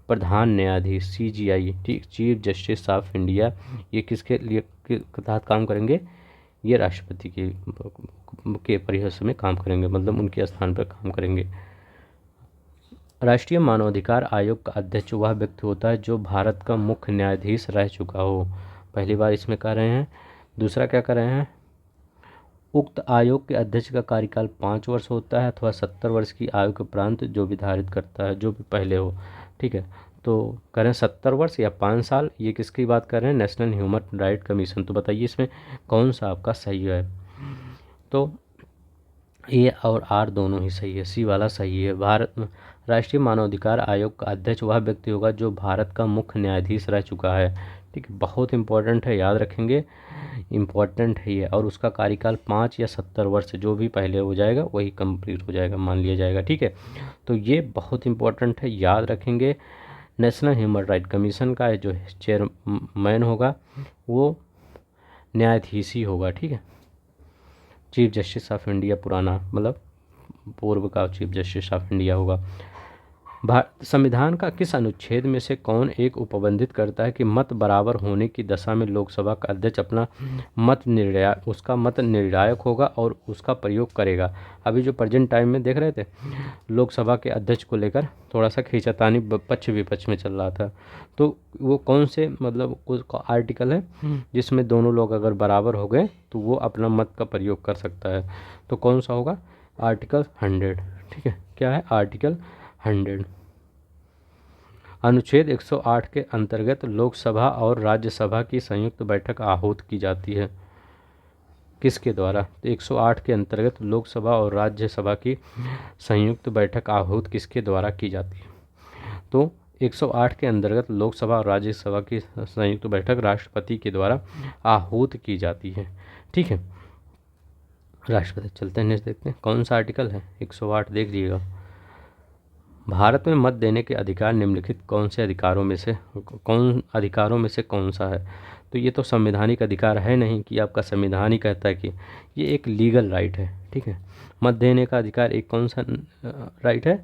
प्रधान न्यायाधीश, CJI, ठीक, चीफ जस्टिस ऑफ इंडिया। ये किसके लिए के तहत काम करेंगे? ये राष्ट्रपति के परिहर्ष में काम करेंगे, मतलब उनके स्थान पर काम करेंगे। राष्ट्रीय मानवाधिकार आयोग का अध्यक्ष वह व्यक्ति होता है जो भारत का मुख्य न्यायाधीश रह चुका हो, पहली बार इसमें कर रहे हैं। दूसरा क्या कर रहे हैं? उक्त आयोग के अध्यक्ष का कार्यकाल 5 वर्ष होता है अथवा 70 वर्ष की आयु के उपरांत जो निर्धारित करता है, जो भी पहले हो, ठीक है। तो कह रहे हैं 70 वर्ष या 5 साल, ये किसकी बात कर रहे हैं? National human right commission. तो बताइए इसमें कौन सा आपका सही है? तो ए और आर दोनों ही सही है, सी वाला सही है। भारत राष्ट्रीय मानवाधिकार आयोग का अध्यक्ष वह व्यक्ति होगा जो भारत का मुख्य न्यायाधीश रह चुका है, ठीक है, बहुत इंपॉर्टेंट है, याद रखेंगे, इम्पॉर्टेंट है ये। और उसका कार्यकाल 5 या 70 वर्ष, जो भी पहले हो जाएगा वही कंप्लीट हो जाएगा, मान लिया जाएगा। ठीक है, तो ये बहुत इंपॉर्टेंट है, याद रखेंगे। नेशनल ह्यूमन राइट कमीशन का जो चेयरमैन होगा वो न्यायाधीश ही होगा। ठीक है, चीफ जस्टिस ऑफ इंडिया, पुराना मतलब पूर्व का चीफ जस्टिस ऑफ इंडिया होगा। संविधान का किस अनुच्छेद में से कौन एक उपबंधित करता है कि मत बराबर होने की दशा में लोकसभा का अध्यक्ष अपना उसका मत निर्णायक होगा और उसका प्रयोग करेगा। अभी जो प्रेजेंट टाइम में देख रहे थे, लोकसभा के अध्यक्ष को लेकर थोड़ा सा खींचातानी पक्ष विपक्ष में चल रहा था, तो वो कौन से मतलब कुछ आर्टिकल है जिसमें दोनों लोग अगर बराबर हो गए तो वो अपना मत का प्रयोग कर सकता है, तो कौन सा होगा? आर्टिकल 100। ठीक है, क्या है? आर्टिकल 100। अनुच्छेद 108 के अंतर्गत लोकसभा और राज्यसभा की संयुक्त बैठक आहूत की जाती है, किसके द्वारा? तो 108 के अंतर्गत लोकसभा और राज्यसभा की संयुक्त बैठक आहूत किसके द्वारा की जाती है? तो 108 के अंतर्गत लोकसभा और राज्यसभा की संयुक्त बैठक राष्ट्रपति के द्वारा आहूत की जाती है। ठीक है, राष्ट्रपति। चलते हैं नेक्स्ट देखते हैं कौन सा आर्टिकल है 108, देख लीजिएगा। भारत में मत देने के अधिकार निम्नलिखित कौन अधिकारों में से कौन सा है? तो ये तो संवैधानिक अधिकार है नहीं कि आपका संविधान ही कहता है कि ये एक लीगल राइट है। ठीक है, मत देने का अधिकार एक कौन सा राइट है?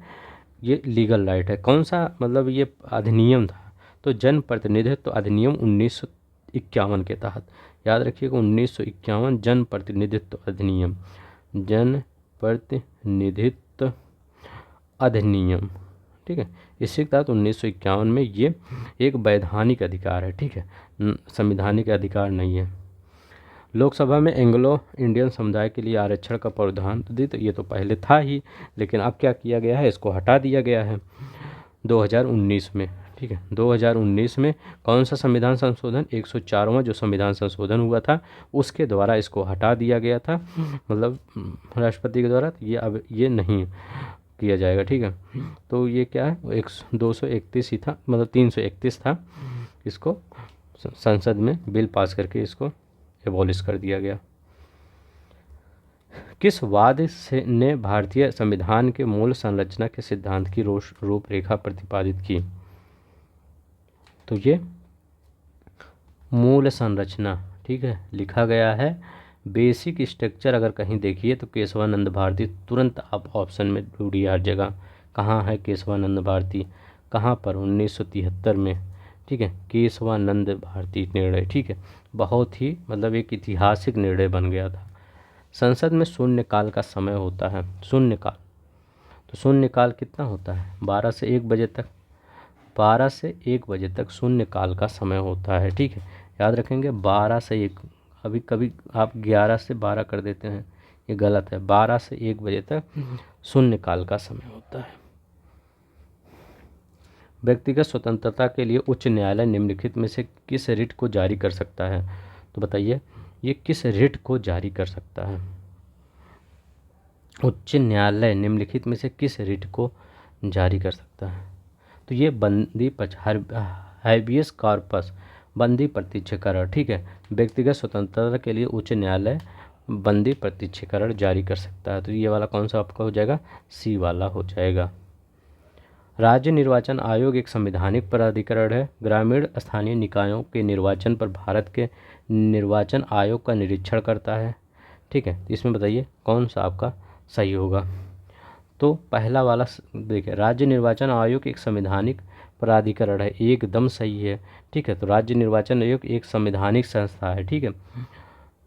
ये लीगल राइट है। कौन सा? मतलब ये अधिनियम था, तो जन प्रतिनिधित्व अधिनियम 1951 के तहत, याद रखिएगा 1951 जन प्रतिनिधित्व अधिनियम, जन प्रतिनिधित्व अधिनियम। ठीक है, इसी के तहत 1951 में ये एक वैधानिक अधिकार है। ठीक है, संवैधानिक अधिकार नहीं है। लोकसभा में एंग्लो इंडियन समुदाय के लिए आरक्षण का प्रावधान, तो ये तो पहले था ही, लेकिन अब क्या किया गया है? इसको हटा दिया गया है 2019 में। ठीक है, 2019 में कौन सा संविधान संशोधन? 104वां जो संविधान संशोधन हुआ था उसके द्वारा इसको हटा दिया गया था, मतलब राष्ट्रपति के द्वारा। ये अब ये नहीं किया जाएगा। ठीक है, तो ये क्या है? 231 ही था, मतलब 331 था। इसको संसद में बिल पास करके इसको एबॉलिश कर दिया गया। किस वाद से ने भारतीय संविधान के मूल संरचना के सिद्धांत की रूपरेखा प्रतिपादित की? तो ये मूल संरचना, ठीक है, लिखा गया है बेसिक स्ट्रक्चर। अगर कहीं देखिए तो केशवानंद भारती, तुरंत आप ऑप्शन में ढूंढिए हर जगह, कहाँ है केशवानंद भारती, कहाँ पर? 1973 में। ठीक है, केशवानंद भारती निर्णय। ठीक है, बहुत ही मतलब एक ऐतिहासिक निर्णय बन गया था। संसद में शून्यकाल का समय होता है, शून्यकाल, तो शून्यकाल कितना होता है? 12 से 1 बजे तक, 12 से 1 बजे तक शून्यकाल का समय होता है। ठीक है, याद रखेंगे 12 से 1। अभी कभी आप 11 से 12 कर देते हैं, ये गलत है। 12 से 1 बजे तक शून्यकाल का समय होता है। व्यक्तिगत स्वतंत्रता के लिए उच्च न्यायालय निम्नलिखित में से किस रिट को जारी कर सकता है? तो बताइए ये किस रिट को जारी कर सकता है? उच्च न्यायालय निम्नलिखित में से किस रिट को जारी कर सकता है? तो ये बंदी हैबियस कॉर्पस, बंदी प्रत्यक्षीकरण। ठीक है, व्यक्तिगत स्वतंत्रता के लिए उच्च न्यायालय बंदी प्रत्यक्षीकरण जारी कर सकता है। तो ये वाला कौन सा आपका हो जाएगा? सी वाला हो जाएगा। राज्य निर्वाचन आयोग एक संवैधानिक प्राधिकरण है। ग्रामीण स्थानीय निकायों के निर्वाचन पर भारत के निर्वाचन आयोग का निरीक्षण करता है। ठीक है, इसमें बताइए कौन सा आपका सही होगा? तो पहला वाला देखिए, राज्य निर्वाचन आयोग एक संवैधानिक प्राधिकरण है, एकदम सही है। ठीक है, तो राज्य निर्वाचन आयोग एक संवैधानिक संस्था है। ठीक है,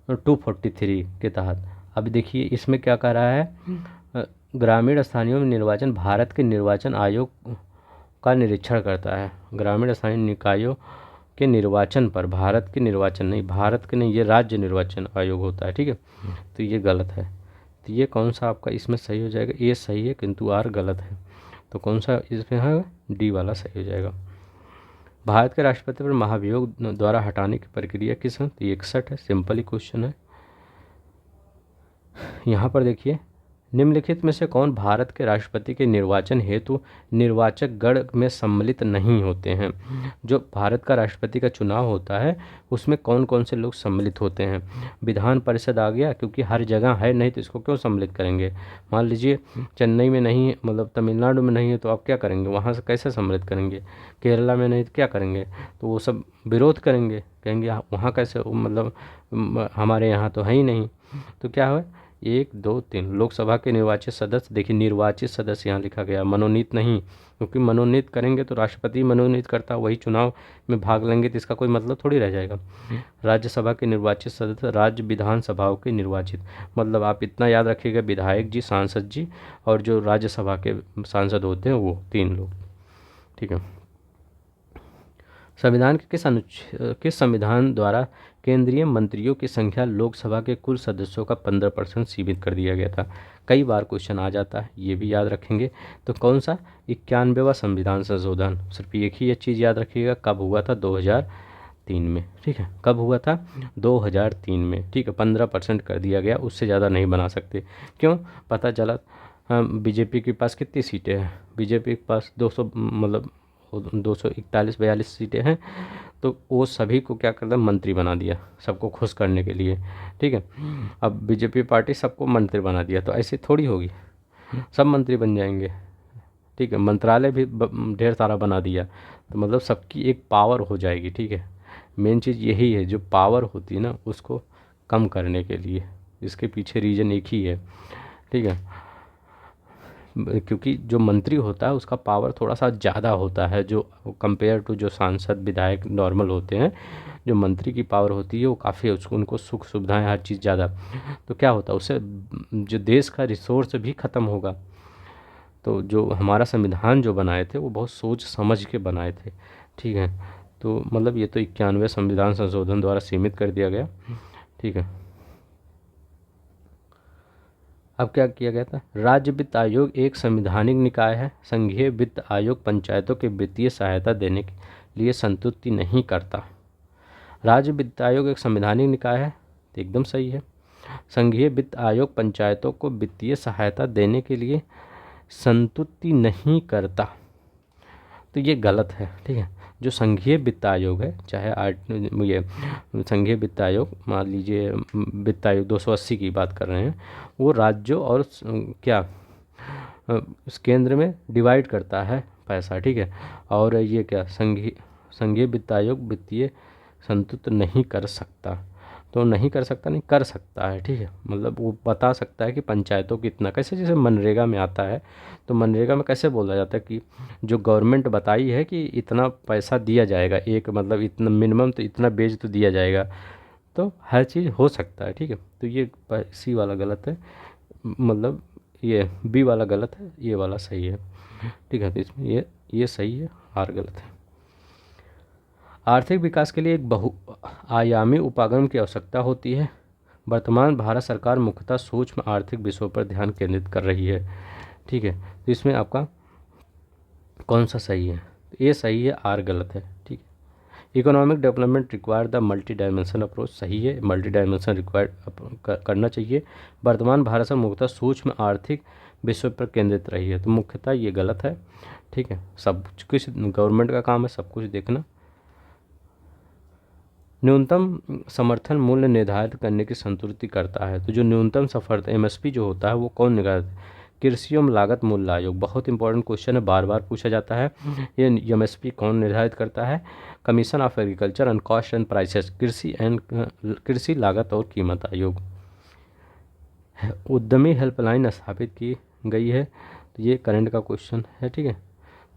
243 के तहत। अब देखिए इसमें क्या कह रहा है? ग्रामीण स्थानीय निर्वाचन भारत के निर्वाचन आयोग का निरीक्षण करता है। ग्रामीण स्थानीय निकायों के निर्वाचन पर, भारत के निर्वाचन नहीं, भारत के नहीं, ये राज्य निर्वाचन आयोग होता है। ठीक है, तो ये गलत है। तो ये कौन सा आपका इसमें सही हो जाएगा? ये सही है किंतु आर गलत है, तो कौन सा इसमें है? डी वाला सही हो जाएगा। भारत के राष्ट्रपति पर महाभियोग द्वारा हटाने की प्रक्रिया किस है? 61 है, सिंपल ही क्वेश्चन है। यहाँ पर देखिए निम्नलिखित में से कौन भारत के राष्ट्रपति के निर्वाचन हेतु निर्वाचक गण में सम्मिलित नहीं होते हैं? जो भारत का राष्ट्रपति का चुनाव होता है उसमें कौन कौन से लोग सम्मिलित होते हैं? विधान परिषद आ गया, क्योंकि हर जगह है नहीं तो इसको क्यों सम्मिलित करेंगे। मान लीजिए चेन्नई में नहीं है, मतलब तमिलनाडु में नहीं है, तो आप क्या करेंगे, वहाँ से कैसे सम्मिलित करेंगे। केरला में नहीं तो क्या करेंगे, तो वो सब विरोध करेंगे, कहेंगे वहाँ कैसे, मतलब हमारे यहाँ तो है ही नहीं। तो क्या है, 1 2 3 लोकसभा के निर्वाचित सदस्य, देखिए निर्वाचित सदस्य यहाँ लिखा गया, मनोनीत नहीं, क्योंकि मनोनीत करेंगे तो राष्ट्रपति मनोनीत करता, वही चुनाव में भाग लेंगे तो इसका कोई मतलब थोड़ी रह जाएगा। राज्यसभा के निर्वाचित सदस्य, राज्य विधानसभाओं के निर्वाचित, मतलब आप इतना याद रखिएगा, विधायक जी, सांसद जी और जो राज्यसभा के सांसद होते हैं वो 3 लोग, ठीक है। संविधान के किस संविधान द्वारा केंद्रीय मंत्रियों की संख्या लोकसभा के कुल सदस्यों का 15% सीमित कर दिया गया था? कई बार क्वेश्चन आ जाता है, ये भी याद रखेंगे। तो कौन सा, 91वां संविधान संशोधन। सिर्फ एक ही ये चीज़ याद रखिएगा, कब हुआ था, 2003 में, ठीक है। कब हुआ था, 2003 में, ठीक है। 15% कर दिया गया, उससे ज़्यादा नहीं बना सकते। क्यों, पता चला बीजेपी के पास कितनी सीटें हैं, बीजेपी के पास 200, मतलब 241-42 सीटें हैं, तो वो सभी को क्या करता, मंत्री बना दिया, सबको खुश करने के लिए, ठीक है। अब बीजेपी पार्टी सबको मंत्री बना दिया, तो ऐसे थोड़ी होगी, सब मंत्री बन जाएंगे, ठीक है। मंत्रालय भी ढेर सारा बना दिया, तो मतलब सबकी एक पावर हो जाएगी, ठीक है। मेन चीज़ यही है, जो पावर होती है ना उसको कम करने के लिए, इसके पीछे रीज़न एक ही है, ठीक है। क्योंकि जो मंत्री होता है उसका पावर थोड़ा सा ज़्यादा होता है, जो कंपेयर टू जो सांसद विधायक नॉर्मल होते हैं, जो मंत्री की पावर होती है वो काफ़ी, उसको उनको सुख सुविधाएं हर चीज़ ज़्यादा। तो क्या होता है, उससे जो देश का रिसोर्स भी ख़त्म होगा। तो जो हमारा संविधान जो बनाए थे वो बहुत सोच समझ के बनाए थे, ठीक है। तो मतलब ये तो 91वें संविधान संशोधन द्वारा सीमित कर दिया गया, ठीक है। अब क्या किया गया था, राज्य वित्त आयोग एक संवैधानिक निकाय है। संघीय वित्त आयोग पंचायतों के वित्तीय सहायता देने के लिए संतुष्टि नहीं करता। राज्य वित्त आयोग एक संवैधानिक निकाय है, तो एकदम सही है। संघीय वित्त आयोग पंचायतों को वित्तीय सहायता देने के लिए संतुष्टि नहीं करता, तो ये गलत है, ठीक है। जो संघीय वित्त आयोग है, चाहे ये संघीय वित्त आयोग, मान लीजिए वित्त आयोग 280 की बात कर रहे हैं, वो राज्यों और क्या उस केंद्र में डिवाइड करता है पैसा, ठीक है। और ये क्या, संघीय वित्त आयोग वित्तीय संतुष्ट नहीं कर सकता, तो नहीं कर सकता नहीं, कर सकता है, ठीक है। मतलब वो बता सकता है कि पंचायतों को इतना, कैसे जैसे मनरेगा में आता है, तो मनरेगा में कैसे बोला जाता है कि जो गवर्नमेंट बताई है कि इतना पैसा दिया जाएगा, एक मतलब इतना मिनिमम, तो इतना बेच तो दिया जाएगा, तो हर चीज़ हो सकता है, ठीक है। तो ये सी वाला गलत है, मतलब ये बी वाला गलत है, ये वाला सही है, ठीक है। तो इसमें ये सही है, आर गलत है। आर्थिक विकास के लिए एक बहुआयामी उपागम की आवश्यकता होती है। वर्तमान भारत सरकार मुख्यतः सूक्ष्म आर्थिक विषयों पर ध्यान केंद्रित कर रही है, ठीक है। तो इसमें आपका कौन सा सही है, ए सही है, आर गलत है, ठीक है। Economic development require the multi dimension approach, सही है, मल्टी डायमेंशन रिक्वायर करना चाहिए। वर्तमान भारत सरकार मुख्यतः सूक्ष्म आर्थिक विषयों पर केंद्रित रही है, तो मुख्यतः ये गलत है, ठीक है। सब कुछ गवर्नमेंट का काम है, सब कुछ देखना। न्यूनतम समर्थन मूल्य निर्धारित करने की संतुष्टि करता है, तो जो न्यूनतम समर्थन एमएसपी जो होता है वो कौन निर्धारित, कृषि एवं लागत मूल्य आयोग, बहुत इंपॉर्टेंट क्वेश्चन है, बार बार पूछा जाता है। ये एमएसपी कौन निर्धारित करता है, commission of agriculture and cost and prices, कृषि लागत और कीमत आयोग। उद्यमी हेल्पलाइन स्थापित की गई है, तो ये करंट का क्वेश्चन है, ठीक है।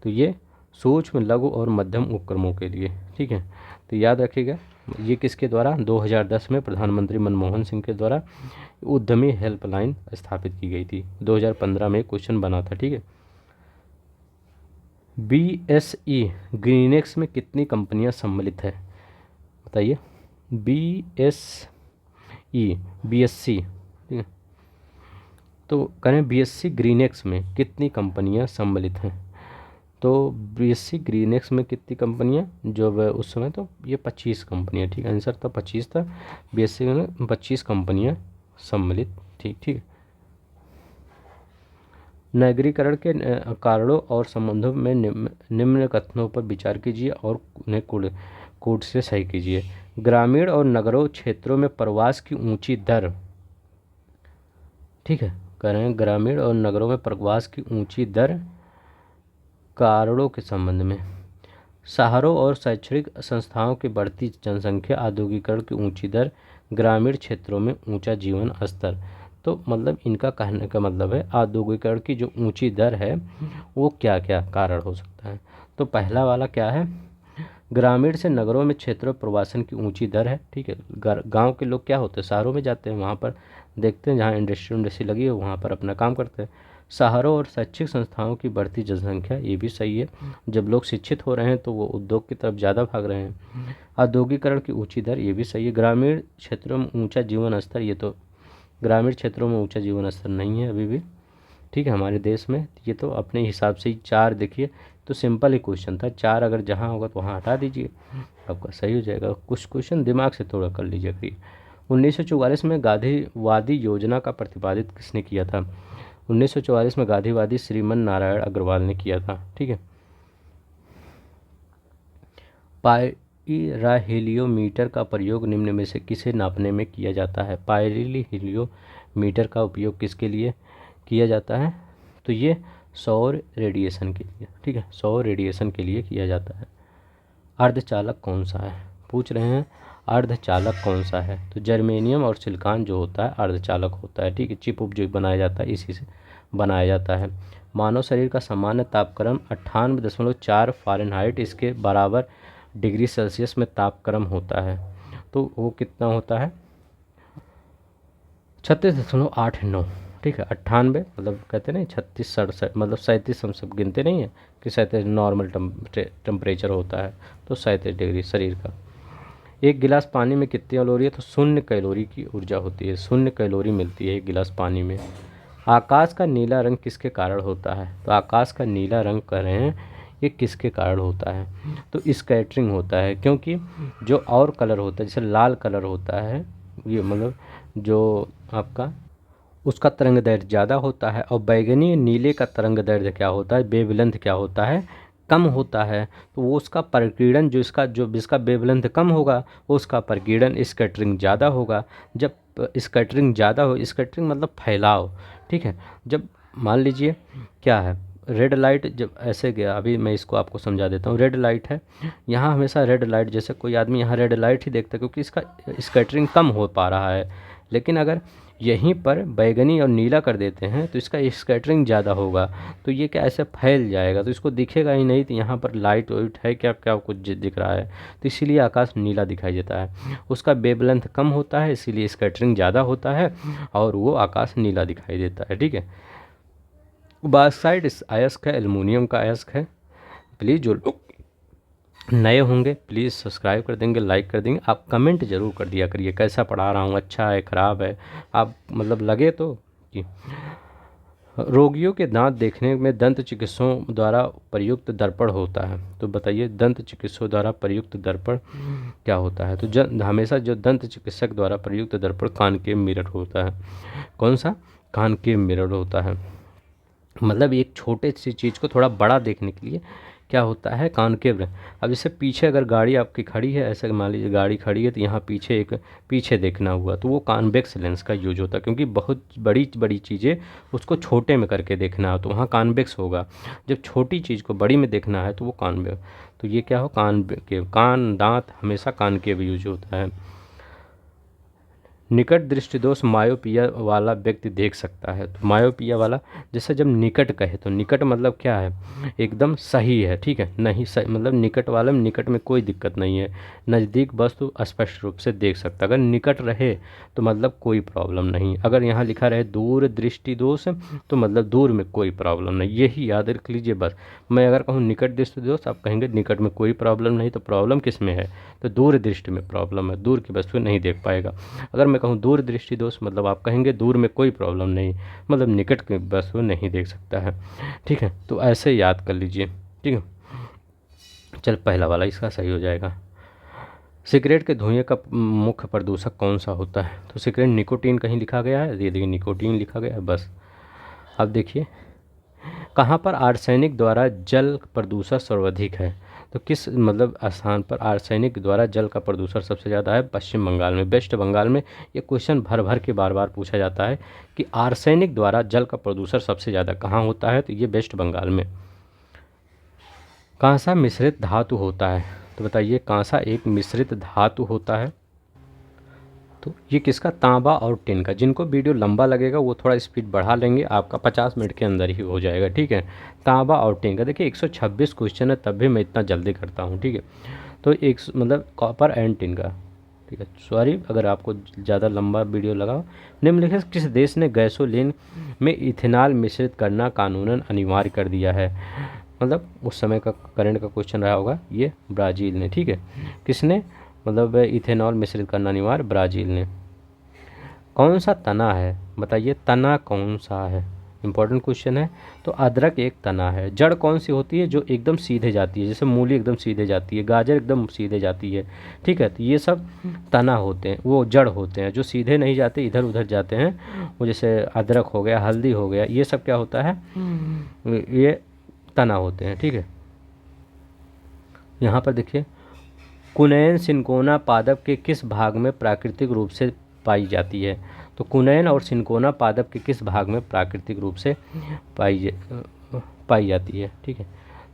तो ये सूक्ष्म लघु और मध्यम उपक्रमों के लिए, ठीक है। तो याद रखिएगा, ये किसके द्वारा, 2010 में प्रधानमंत्री मनमोहन सिंह के द्वारा उद्यमी हेल्पलाइन स्थापित की गई थी। 2015 में क्वेश्चन बना था, ठीक है। BSE ग्रीनेक्स में कितनी कंपनियां सम्मिलित है, बताइए। BSC, ठीक है। तो करें BSC ग्रीनेक्स में कितनी कंपनियां सम्मिलित हैं, तो BSC ग्रीनेक्स में कितनी कंपनियां, जो उस समय तो ये 25 कंपनियां, ठीक है। आंसर था 25 था, BSC में 25 कंपनियां सम्मिलित, ठीक, ठीक है। नगरीकरण के कारणों और संबंधों में निम्न कथनों पर विचार कीजिए और उन्हें कूट से सही कीजिए। ग्रामीण और नगरों क्षेत्रों में प्रवास की ऊंची दर, ठीक है, कह रहे हैं ग्रामीण और नगरों में प्रवास की ऊंची दर कारणों के संबंध में। शहरों और शैक्षणिक संस्थाओं की बढ़ती जनसंख्या, औद्योगिकरण की ऊंची दर, ग्रामीण क्षेत्रों में ऊंचा जीवन स्तर। तो मतलब इनका कहने का मतलब है औद्योगिकरण की जो ऊंची दर है वो क्या क्या कारण हो सकता है। तो पहला वाला क्या है, ग्रामीण से नगरों में क्षेत्रों प्रवासन की ऊंची दर है, ठीक है। गांव के लोग क्या होते हैं, शहरों में जाते हैं, वहाँ पर देखते हैं जहाँ इंडस्ट्री लगी है वहाँ पर अपना काम करते हैं। शहरों और शैक्षिक संस्थाओं की बढ़ती जनसंख्या, ये भी सही है, जब लोग शिक्षित हो रहे हैं तो वो उद्योग की तरफ ज़्यादा भाग रहे हैं। औद्योगिकरण की ऊंची दर, ये भी सही है। ग्रामीण क्षेत्रों में ऊंचा जीवन स्तर, ये तो ग्रामीण क्षेत्रों में ऊंचा जीवन स्तर नहीं है अभी भी, ठीक है, हमारे देश में। ये तो अपने हिसाब से ही चार देखिए, तो सिंपल ही क्वेश्चन था, चार अगर जहाँ होगा तो वहाँ हटा दीजिए, आपका सही हो जाएगा। कुछ क्वेश्चन दिमाग से थोड़ा कर लीजिए करिए। 1944 में गांधीवादी योजना का प्रतिपादित किसने किया था। 1944 में गांधीवादी श्रीमन नारायण अग्रवाल ने किया था, ठीक है। पाइराहिलियोमीटर का प्रयोग निम्न में से किसे नापने में किया जाता है। पाइराहिलियोमीटर का उपयोग किसके लिए किया जाता है, तो ये सौर रेडिएशन के लिए, ठीक है, सौर रेडिएशन के लिए किया जाता है। अर्धचालक कौन सा है, पूछ रहे हैं अर्धचालक कौन सा है, तो जर्मेनियम और सिलिकॉन जो होता है अर्धचालक होता है, ठीक है। चिप उप जो बनाया जाता है इसी से बनाया जाता है। मानव शरीर का सामान्य तापक्रम 98.4 फ़ारेनहाइट इसके बराबर डिग्री सेल्सियस में तापक्रम होता है, तो वो कितना होता है 36.89, ठीक है। 98 मतलब कहते नहीं 36 67 मतलब 37 हम सब गिनते नहीं है कि 37 नॉर्मल टेम्परेचर होता है, तो 37 डिग्री शरीर का। एक गिलास पानी में कितनी कैलोरी है, तो 0 कैलोरी की ऊर्जा होती है, 0 कैलोरी मिलती है एक गिलास पानी में। आकाश का नीला रंग किसके कारण होता है, तो आकाश का नीला रंग कह रहे हैं ये किसके कारण होता है, तो स्कैटरिंग होता है, क्योंकि जो और कलर होता है जैसे लाल कलर होता है, ये मतलब जो आपका उसका तरंग दैर्ध्य ज़्यादा होता है, और बैगनी नीले का तरंग दैर्ध्य क्या होता है, वेवलेंथ क्या होता है, कम होता है। तो वो उसका प्रकीर्णन जिसका वेवलेंथ कम होगा उसका प्रकीर्णन स्कैटरिंग ज़्यादा होगा। जब स्कैटरिंग ज़्यादा हो, स्कैटरिंग मतलब फैलाव, ठीक है। जब मान लीजिए क्या है, रेड लाइट जब ऐसे गया, अभी मैं इसको आपको समझा देता हूँ। रेड लाइट है, यहाँ हमेशा रेड लाइट, जैसे कोई आदमी यहाँ रेड लाइट ही देखता है क्योंकि इसका स्कैटरिंग कम हो पा रहा है, लेकिन अगर यहीं पर बैगनी और नीला कर देते हैं तो इसका स्कैटरिंग ज़्यादा होगा, तो ये क्या ऐसे फैल जाएगा, तो इसको दिखेगा ही नहीं, तो यहाँ पर लाइट वाइट है क्या क्या कुछ दिख रहा है, तो इसीलिए आकाश नीला दिखाई देता है। उसका वेवलेंथ कम होता है इसीलिए स्कैटरिंग ज़्यादा होता है और वो आकाश नीला दिखाई देता है, ठीक है। बॉक्साइट अयस्क है, एल्युमिनियम का अयस्क है। प्लीज़ जो लोग नए होंगे प्लीज़ सब्सक्राइब कर देंगे, लाइक कर देंगे, आप कमेंट ज़रूर कर दिया करिए कैसा पढ़ा रहा हूँ, अच्छा है ख़राब है, आप मतलब लगे तो कि। रोगियों के दांत देखने में दंत चिकित्सकों द्वारा प्रयुक्त दर्पण होता है, तो बताइए दंत चिकित्सकों द्वारा प्रयुक्त दर्पण क्या होता है, तो हमेशा जो दंत चिकित्सक द्वारा प्रयुक्त दर्पण कॉनकेव मिरर होता है। कौन सा, कॉनकेव मिरर होता है, मतलब एक छोटे सी चीज़ को थोड़ा बड़ा देखने के लिए क्या होता है, कॉनकेव। अब जैसे पीछे अगर गाड़ी आपकी खड़ी है, ऐसे मान लीजिए गाड़ी खड़ी है तो यहाँ पीछे एक पीछे देखना हुआ, तो वो कॉन्वेक्स लेंस का यूज होता है, क्योंकि बहुत बड़ी बड़ी चीज़ें उसको छोटे में करके देखना है तो वहाँ कॉन्वेक्स होगा। जब छोटी चीज़ को बड़ी में देखना है तो वो कॉन्वेक्स, तो ये क्या हो, कॉनकेव। दांत हमेशा कॉनकेव यूज होता है। निकट दृष्टि दोष मायोपिया वाला व्यक्ति देख सकता है, तो मायोपिया वाला जैसे जब निकट कहे तो निकट मतलब क्या है, एकदम सही है, ठीक है, नहीं सही मतलब निकट वाले में निकट में कोई दिक्कत नहीं है, नज़दीक वस्तु स्पष्ट रूप से देख सकता है। अगर निकट रहे तो मतलब कोई प्रॉब्लम नहीं, अगर यहाँ लिखा रहे दूर दृष्टि दोष तो मतलब दूर में कोई प्रॉब्लम नहीं, यही याद रख लीजिए बस। मैं अगर कहूँ निकट दृष्टि दोष, आप कहेंगे निकट में कोई प्रॉब्लम नहीं, तो प्रॉब्लम किस में है, तो दूर दृष्टि में प्रॉब्लम है, दूर की वस्तु नहीं देख पाएगा। अगर मैं कहूँ दूर दृष्टि दोष मतलब आप कहेंगे दूर में कोई प्रॉब्लम नहीं, मतलब निकट की वस्तु नहीं देख सकता है, ठीक है। तो ऐसे याद कर लीजिए, ठीक है। चल पहला वाला इसका सही हो जाएगा। सिगरेट के धुएं का मुख्य प्रदूषक कौन सा होता है, तो सिगरेट निकोटीन कहीं लिखा गया है, ये देखिए निकोटीन लिखा गया है बस। अब देखिए कहाँ पर आर्सेनिक द्वारा जल प्रदूषण सर्वाधिक है? तो किस मतलब स्थान पर आर्सेनिक द्वारा जल का प्रदूषण सबसे ज़्यादा है? पश्चिम बंगाल में, वेस्ट बंगाल में। ये क्वेश्चन भर भर के बार बार पूछा जाता है कि आर्सेनिक द्वारा जल का प्रदूषण सबसे ज़्यादा कहाँ होता है? तो ये वेस्ट बंगाल में। कांसा मिश्रित धातु होता है? तो बताइए, कांसा एक मिश्रित धातु होता है। तो ये किसका? तांबा और टिन का। जिनको वीडियो लंबा लगेगा वो थोड़ा स्पीड बढ़ा लेंगे, आपका 50 मिनट के अंदर ही हो जाएगा, ठीक है। तांबा और टिन का। देखिए 126 क्वेश्चन है, तब भी मैं इतना जल्दी करता हूँ, ठीक है। तो एक मतलब कॉपर एंड टिन का, ठीक है। सॉरी अगर आपको ज़्यादा लंबा वीडियो लगा। निम्नलिखित किस देश ने गैसोलीन में इथेनॉल मिश्रित करना कानूनन अनिवार्य कर दिया है? मतलब उस समय का करंट का क्वेश्चन रहा होगा, ये ब्राज़ील ने, ठीक है। किसने मतलब इथेनॉल मिश्रित करना अनिवार्य? ब्राज़ील ने। कौन सा तना है? बताइए तना कौन सा है? इंपॉर्टेंट क्वेश्चन है। तो अदरक एक तना है। जड़ कौन सी होती है? जो एकदम सीधे जाती है, जैसे मूली एकदम सीधे जाती है, गाजर एकदम सीधे जाती है, ठीक है। तो ये सब तना होते हैं, वो जड़ होते हैं। जो सीधे नहीं जाते, इधर उधर जाते हैं, वो जैसे अदरक हो गया, हल्दी हो गया, ये सब क्या होता है? ये तना होते हैं, ठीक है। यहाँ पर देखिए, कुनैन सिनकोना पादप के किस भाग में प्राकृतिक रूप से पाई जाती है? तो कुनैन और सिनकोना पादप के किस भाग में प्राकृतिक रूप से पाई जाती है, ठीक है।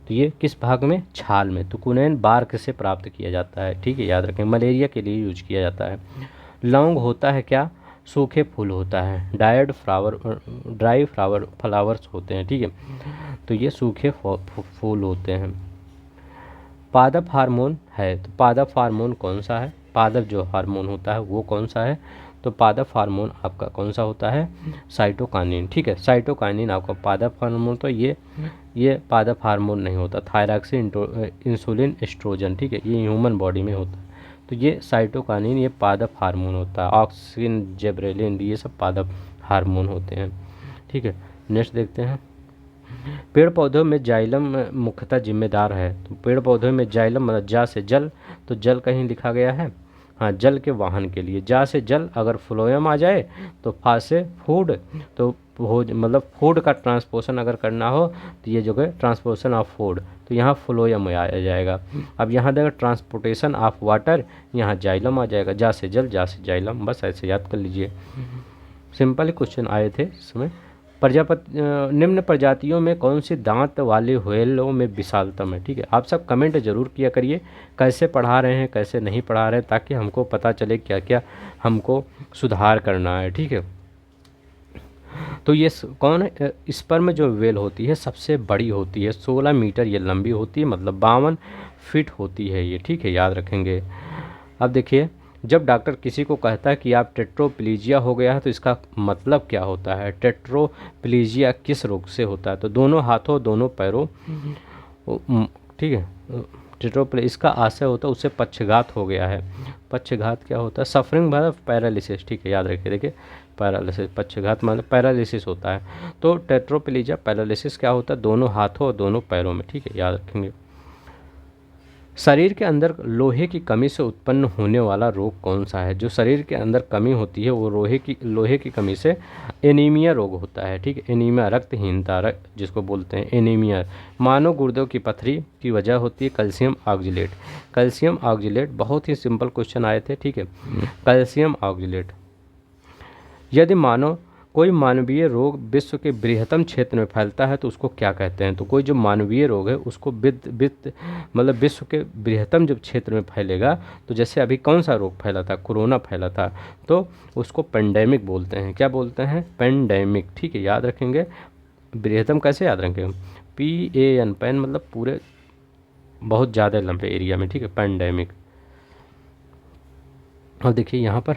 तो ये किस भाग में? छाल में। तो कुनैन बार्क से प्राप्त किया जाता है, ठीक है, याद रखें। मलेरिया के लिए यूज किया जाता है। लौंग होता है क्या? सूखे फूल होता है। ड्राई फ्लावर्स होते हैं, ठीक है। तो ये सूखे फूल होते हैं। पादप हार्मोन है, तो पादप हार्मोन कौन सा है? पादप जो हार्मोन होता है वो कौन सा है? तो पादप हार्मोन आपका कौन सा होता है? साइटोकाइनिन, ठीक है। साइटोकाइनिन आपका पादप हार्मोन। तो ये पादप हार्मोन नहीं होता। थायरॉक्सिन, इंसुलिन, एस्ट्रोजन, ठीक है, ये ह्यूमन बॉडी में होता है। तो ये साइटोकाइनिन ये पादप हार्मोन होता है। ऑक्सिन, जेब्रेलिन, ये सब पादप हार्मोन होते हैं, ठीक है। नेक्स्ट देखते हैं। पेड़ पौधों में जाइलम मुख्यतः जिम्मेदार है। तो पेड़ पौधों में जाइलम मतलब जा से जल, तो जल कहीं लिखा गया है, हाँ, जल के वाहन के लिए। जा से जल, अगर फ्लोएम आ जाए तो फा से फूड, तो मतलब फूड का ट्रांसपोर्शन अगर करना हो तो ये जो है ट्रांसपोर्शन ऑफ फूड, तो यहाँ फ्लोएम आ जाएगा। अब यहाँ देखो ट्रांसपोर्टेशन ऑफ वाटर, यहाँ जाइलम आ जाएगा। जा से जल, जा से जाइलम, बस ऐसे याद कर लीजिए। सिंपल क्वेश्चन आए थे इसमें। निम्न प्रजातियों में कौन सी दांत वाले व्हेलों में विशालतम है? ठीक है, आप सब कमेंट जरूर किया करिए कैसे पढ़ा रहे हैं, कैसे नहीं पढ़ा रहे हैं, ताकि हमको पता चले क्या क्या हमको सुधार करना है। ठीक है, तो ये कौन है? स्पर्म जो व्हेल होती है सबसे बड़ी होती है, 16 मीटर ये लंबी होती है, मतलब 52 फीट होती है ये। ठीक है, याद रखेंगे। अब देखिए, जब डॉक्टर किसी को कहता है कि आप टेट्रोप्लेजिया हो गया है तो इसका मतलब क्या होता है? टेट्रोप्लेजिया किस रोग से होता है? तो दोनों हाथों दोनों पैरों, ठीक है, इसका आशय होता है उससे पक्षघात हो गया है। पक्षघात क्या होता है? सफरिंग मतलब पैरालिसिस। ठीक है, याद रखिए। देखिए पैरालिसिस, पक्षघात मतलब पैरालिसिस होता है। तो टेट्रोप्लेजिया पैरालिसिस क्या होता है? दोनों हाथों और दोनों पैरों में। ठीक है, याद रखेंगे। शरीर के अंदर लोहे की कमी से उत्पन्न होने वाला रोग कौन सा है? जो शरीर के अंदर कमी होती है वो लोहे की कमी से एनीमिया रोग होता है। ठीक है, एनीमिया रक्तहीनता जिसको बोलते हैं एनीमिया। मानव गुर्दों की पथरी की वजह होती है कैल्शियम ऑक्जेलेट। कैल्शियम ऑक्जेलेट, बहुत ही सिंपल क्वेश्चन आए थे। ठीक है, कैल्शियम ऑक्जेलेट। यदि कोई मानवीय रोग विश्व के बृहत्तम क्षेत्र में फैलता है तो उसको क्या कहते हैं? तो कोई जो मानवीय रोग है उसको मतलब विश्व के बृहत्तम जब क्षेत्र में फैलेगा, तो जैसे अभी कौन सा रोग फैला था? कोरोना फैला था, तो उसको पेंडेमिक बोलते हैं। क्या बोलते हैं? पेंडेमिक। ठीक है, याद रखेंगे। बृहत्तम कैसे याद रखेंगे? PAN, पैन मतलब पूरे बहुत ज़्यादा लंबे एरिया में। ठीक है, पेंडेमिक। और देखिए यहाँ पर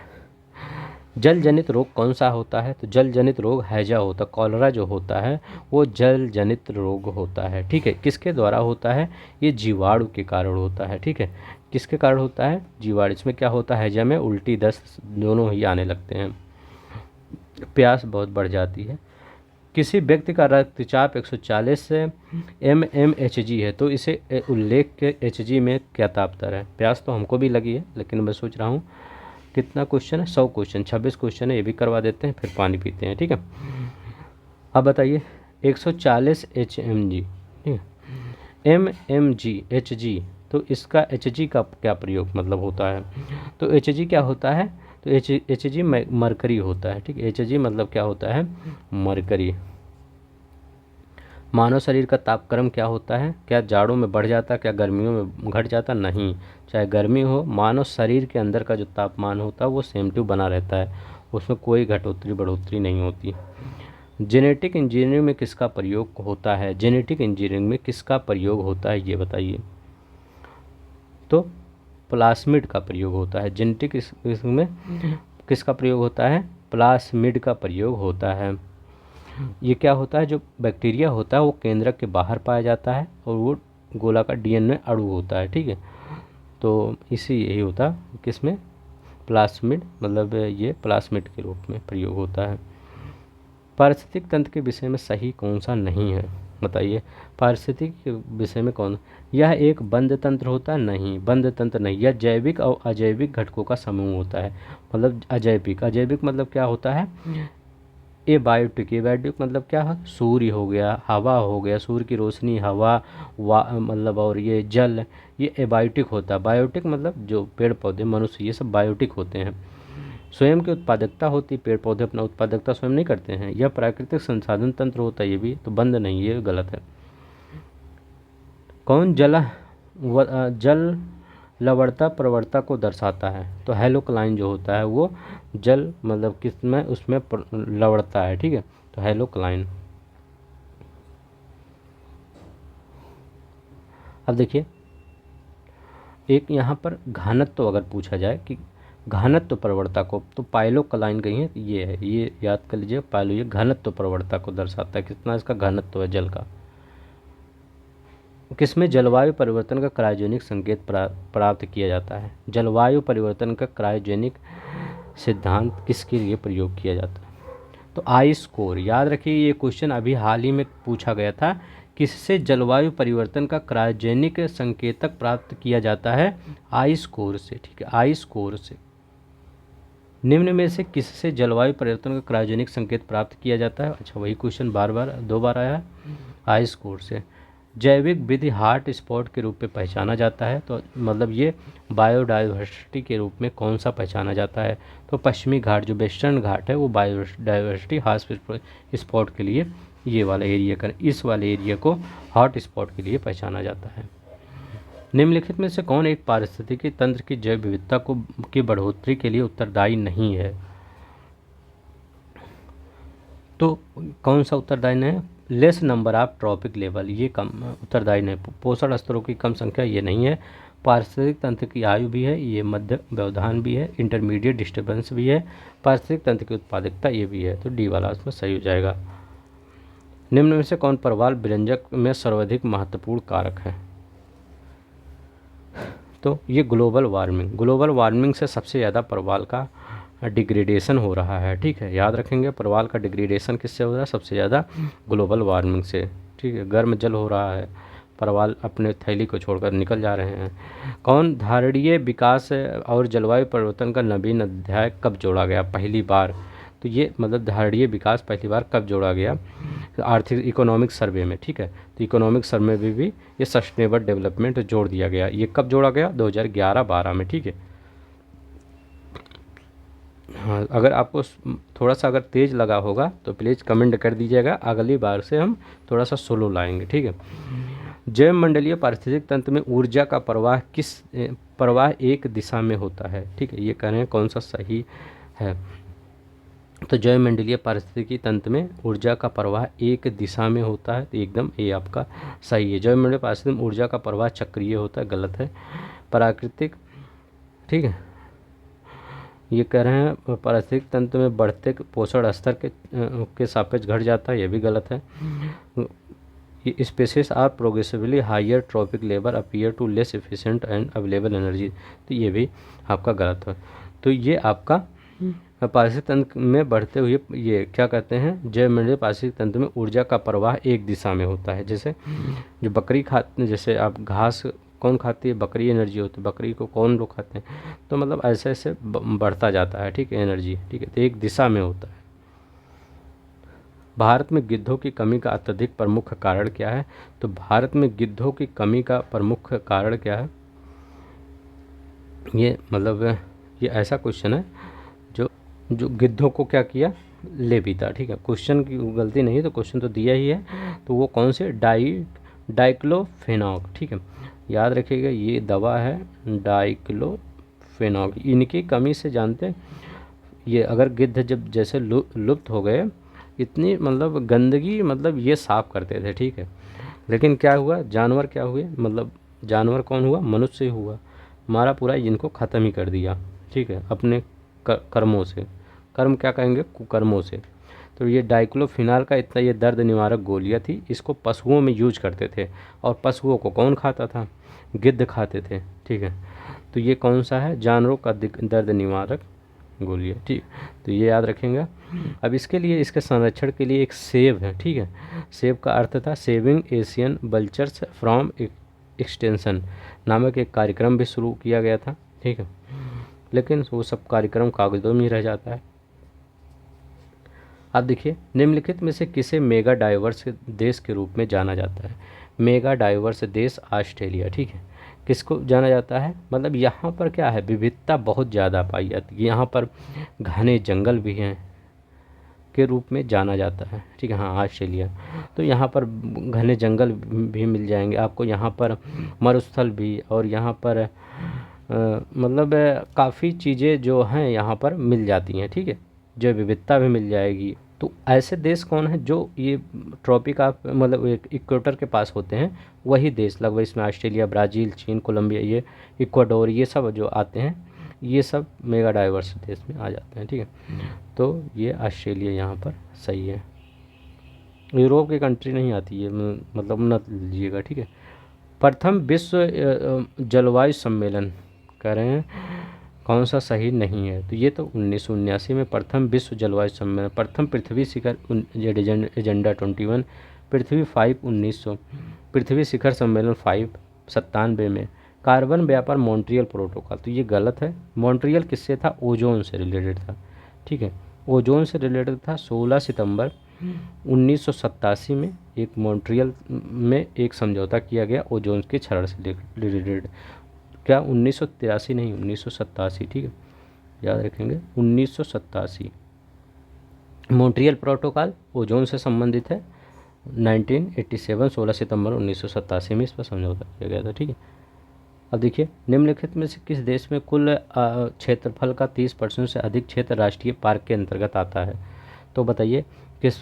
जल जनित रोग कौन सा होता है? तो जल जनित रोग हैजा होता है। कॉलरा जो होता है वो जल जनित रोग होता है। ठीक है, किसके द्वारा होता है? ये जीवाणु के कारण होता है। ठीक है, किसके कारण होता है? जीवाणु। इसमें क्या होता है? हैजा में उल्टी दस्त दोनों ही आने लगते हैं, प्यास बहुत बढ़ जाती है। किसी व्यक्ति का रक्तचाप 140 से mmHg है, तो इसे उल्लेख के HG में क्या तापतर है? प्यास तो हमको भी लगी है, लेकिन मैं सोच रहा हूँ कितना क्वेश्चन है? 100 क्वेश्चन, 26 क्वेश्चन है, ये भी करवा देते हैं, फिर पानी पीते हैं। ठीक है, अब बताइए 140 HmG, ठीक है। mmgHg, तो इसका Hg का क्या प्रयोग मतलब होता है? तो Hg क्या होता है? तो Hg मरकरी होता है, ठीक है। Hg मतलब क्या होता है? मरकरी। मानव शरीर का तापक्रम क्या होता है? क्या जाड़ों में बढ़ जाता, क्या गर्मियों में घट जाता? नहीं, चाहे गर्मी हो, मानव शरीर के अंदर का जो तापमान होता है वो सेम टू बना रहता है, उसमें कोई घटोतरी बढ़ोतरी नहीं होती। जेनेटिक इंजीनियरिंग में किसका प्रयोग होता है? जेनेटिक इंजीनियरिंग में किसका प्रयोग होता है ये बताइए। तो प्लास्मिड का प्रयोग होता है। जेनेटिक में किसका प्रयोग होता है? प्लास्मिड का प्रयोग होता है। ये क्या होता है? जो बैक्टीरिया होता है वो केंद्रक के बाहर पाया जाता है और वो गोलाकार डीएनए अणु होता है, ठीक है। तो इसी यही होता है किसमें? प्लास्मिड, मतलब ये प्लास्मिड के रूप में प्रयोग होता है। पारिस्थितिक तंत्र के विषय में सही कौन सा नहीं है बताइए। पारिस्थितिक के विषय में कौन? यह एक बंद तंत्र होता है? नहीं, बंद तंत्र नहीं। यह जैविक और अजैविक घटकों का समूह होता है। मतलब अजैविक, अजैविक मतलब क्या होता है? एबायोटिक, एबायोटिक मतलब क्या है? सूर्य हो गया, हवा हो गया, सूर्य की रोशनी, हवा, मतलब और ये जल, ये एबायोटिक होता है। बायोटिक मतलब जो पेड़ पौधे, मनुष्य, ये सब बायोटिक होते हैं। स्वयं की उत्पादकता होती है, पेड़ पौधे अपना उत्पादकता स्वयं नहीं करते हैं। यह प्राकृतिक संसाधन तंत्र होता है, ये भी तो बंद नहीं, ये गलत है। कौन जल लवणता प्रवणता को दर्शाता है? तो हेलोक्लाइन जो होता है वो जल मतलब किसमें, उसमें लवणता है, ठीक है। तो हेलोक्लाइन। अब देखिए, एक यहाँ पर घनत्व अगर पूछा जाए कि घनत्व प्रवणता को, तो पाइलोक्लाइन कहीं है, ये है, ये याद कर लीजिए। पाइलो ये घनत्व प्रवणता को दर्शाता है, कितना इसका घनत्व है जल का। किसमें जलवायु परिवर्तन का क्रायोजेनिक संकेत प्राप्त किया जाता है? जलवायु परिवर्तन का क्रायोजेनिक सिद्धांत किसके लिए प्रयोग किया जाता है? तो आइस कोर, याद रखिए ये क्वेश्चन अभी हाल ही में पूछा गया था। किससे जलवायु परिवर्तन का क्रायोजेनिक संकेतक प्राप्त किया जाता है? आइस कोर से, ठीक है, आइस कोर से। निम्न में से किससे जलवायु परिवर्तन का क्रायोजेनिक संकेत प्राप्त किया जाता है? अच्छा, वही क्वेश्चन बार बार दो बार आया है। आइस कोर से। जैविक विधि हॉट स्पॉट के रूप में पहचाना जाता है, तो मतलब ये बायोडाइवर्सिटी के रूप में कौन सा पहचाना जाता है? तो पश्चिमी घाट, जो वेस्टर्न घाट है, वो बायोडाइवर्सिटी हॉट स्पॉट के लिए, ये वाला एरिया का, इस वाले एरिया को हॉट स्पॉट के लिए पहचाना जाता है। निम्नलिखित में से कौन एक पारिस्थितिकी तंत्र की जैव विविधता को की बढ़ोतरी के लिए उत्तरदायी नहीं है? तो कौन सा उत्तरदायी नहीं है? Less number of trophic level, ये कम उत्तरदायी नहीं। पोषण स्तरों की कम संख्या, ये नहीं है। पारिस्थितिक तंत्र की आयु भी है, ये मध्य व्यवधान भी है। इंटरमीडिएट डिस्टर्बेंस भी है। पारिस्थितिक तंत्र की उत्पादकता, ये भी है। तो डी वाला उसमें सही हो जाएगा। निम्न में से कौन प्रवाल विरंजक में सर्वाधिक महत्वपूर्ण कारक है? तो ये ग्लोबल वार्मिंग, ग्लोबल वार्मिंग से सबसे ज़्यादा प्रवाल का डिग्रेडेशन हो रहा है, ठीक है। याद रखेंगे, प्रवाल का डिग्रेडेशन किससे हो रहा है? सबसे ज़्यादा ग्लोबल वार्मिंग से, ठीक है। गर्म जल हो रहा है, प्रवाल अपने थैली को छोड़कर निकल जा रहे हैं। कौन धारणीय विकास और जलवायु परिवर्तन का नवीन अध्याय कब जोड़ा गया पहली बार? तो ये मतलब धारणीय विकास पहली बार कब जोड़ा गया? आर्थिक इकोनॉमिक सर्वे में, ठीक है। तो इकोनॉमिक सर्वे में भी ये सस्टेनेबल डेवलपमेंट जोड़ दिया गया। ये कब जोड़ा गया? 2011-12 में, ठीक है। हाँ, अगर आपको थोड़ा सा अगर तेज़ लगा होगा तो प्लीज़ कमेंट कर दीजिएगा, अगली बार से हम थोड़ा सा स्लो लाएंगे, ठीक है। जैव मंडलीय पारिस्थितिक तंत्र में ऊर्जा का प्रवाह एक दिशा में होता है, ठीक है। ये कह रहे हैं कौन सा सही है? तो जैव मंडलीय पारिस्थितिकी तंत्र में ऊर्जा का प्रवाह एक दिशा में होता है, तो एकदम ये आपका सही है। जैव मंडलीय पारिस्थितिकी में ऊर्जा का प्रवाह चक्रीय होता है, गलत है। प्राकृतिक, ठीक है, ये कह रहे हैं पारिस्थितिक तंत्र में बढ़ते पोषण स्तर के सापेक्ष घट जाता है, ये भी गलत है। ये species are progressively higher trophic level appear to less efficient and available energy, तो ये भी आपका गलत है। तो ये आपका पारिस्थितिक तंत्र में बढ़ते हुए, ये क्या कहते हैं, जैव मंडलीय पारिस्थितिक तंत्र में ऊर्जा का प्रवाह एक दिशा में होता है। जैसे जो बकरी जैसे आप घास कौन खाती है? बकरी एनर्जी होती है, बकरी को कौन लोग खाते हैं? तो मतलब ऐसे ऐसे बढ़ता जाता है, ठीक है, एनर्जी, ठीक है। तो एक दिशा में होता है। भारत में गिद्धों की कमी का अत्यधिक प्रमुख कारण क्या है? तो भारत में गिद्धों की कमी का प्रमुख कारण क्या है? ये मतलब ये ऐसा क्वेश्चन है जो जो गिद्धों को क्या किया, ले भी था। ठीक है, क्वेश्चन की गलती नहीं, तो क्वेश्चन तो दिया ही है। तो वो कौन से, डाइक्लोफेनाक। ठीक है, याद रखिएगा ये दवा है डाइक्लोफेनाक। इनकी कमी से जानते हैं, ये अगर गिद्ध जब जैसे लुप्त हो गए, इतनी मतलब गंदगी, मतलब ये साफ करते थे। ठीक है, लेकिन क्या हुआ, जानवर क्या हुए, मतलब जानवर कौन हुआ, मनुष्य ही हुआ, हमारा पूरा इनको ख़त्म ही कर दिया। ठीक है, अपने कर्मों से, कर्म क्या कहेंगे, कुकर्मों से। तो ये डाइक्लोफिनाल का इतना, ये दर्द निवारक गोलियां थी, इसको पशुओं में यूज करते थे। और पशुओं को कौन खाता था, गिद्ध खाते थे। ठीक है, तो ये कौन सा है, जानवरों का दर्द निवारक गोलियां। ठीक, तो ये याद रखेंगे। अब इसके लिए, इसके संरक्षण के लिए एक सेव है। ठीक है, सेव का अर्थ था saving Asian vultures from extension नामक एक कार्यक्रम भी शुरू किया गया था। ठीक है, लेकिन वो सब कार्यक्रम कागजों में ही रह जाता है। अब देखिए, निम्नलिखित में से किसे मेगा डाइवर्स देश के रूप में जाना जाता है? मेगा डाइवर्स देश ऑस्ट्रेलिया। ठीक है, किसको जाना जाता है, मतलब यहाँ पर क्या है, विविधता बहुत ज़्यादा पाई जाती है, यहाँ पर घने जंगल भी हैं के रूप में जाना जाता है। ठीक है, हाँ ऑस्ट्रेलिया, तो यहाँ पर घने जंगल भी मिल जाएंगे आपको, यहाँ पर मरुस्थल भी, और यहाँ पर मतलब काफ़ी चीज़ें जो हैं यहाँ पर मिल जाती हैं। ठीक है, जो विविधता भी मिल जाएगी। तो ऐसे देश कौन है जो ये ट्रॉपिक ऑफ मतलब इक्वेटर के पास होते हैं, वही देश लगभग इसमें ऑस्ट्रेलिया, ब्राज़ील, चीन, कोलंबिया, ये इक्वाडोर, ये सब जो आते हैं, ये सब मेगा डाइवर्स देश में आ जाते हैं। ठीक है, तो ये ऑस्ट्रेलिया यहाँ पर सही है। यूरोप की कंट्री नहीं आती है, मतलब न लीजिएगा। ठीक है, प्रथम विश्व जलवायु सम्मेलन कह रहे हैं, कौन सा सही नहीं है, तो ये तो 1979 में प्रथम विश्व जलवायु सम्मेलन, प्रथम पृथ्वी शिखर एजेंडा 21, पृथ्वी 5 1900, पृथ्वी शिखर सम्मेलन 5 97 में, कार्बन व्यापार मॉन्ट्रियल प्रोटोकॉल, तो ये गलत है। मॉन्ट्रियल किससे था, ओजोन से रिलेटेड था। ठीक है, ओजोन से रिलेटेड था। 16 सितंबर 1987 में एक मॉन्ट्रियल में एक समझौता किया गया ओजोन के क्षरण से रिलेटेड। क्या 1983 नहीं, 1987। ठीक है, याद रखेंगे 1987। मॉन्ट्रियल प्रोटोकॉल ओजोन से संबंधित है। 1987 16 सितंबर 1987 में इस पर समझौता किया गया था। ठीक है, अब देखिए, निम्नलिखित में से किस देश में कुल क्षेत्रफल का 30% से अधिक क्षेत्र राष्ट्रीय पार्क के अंतर्गत आता है? तो बताइए किस,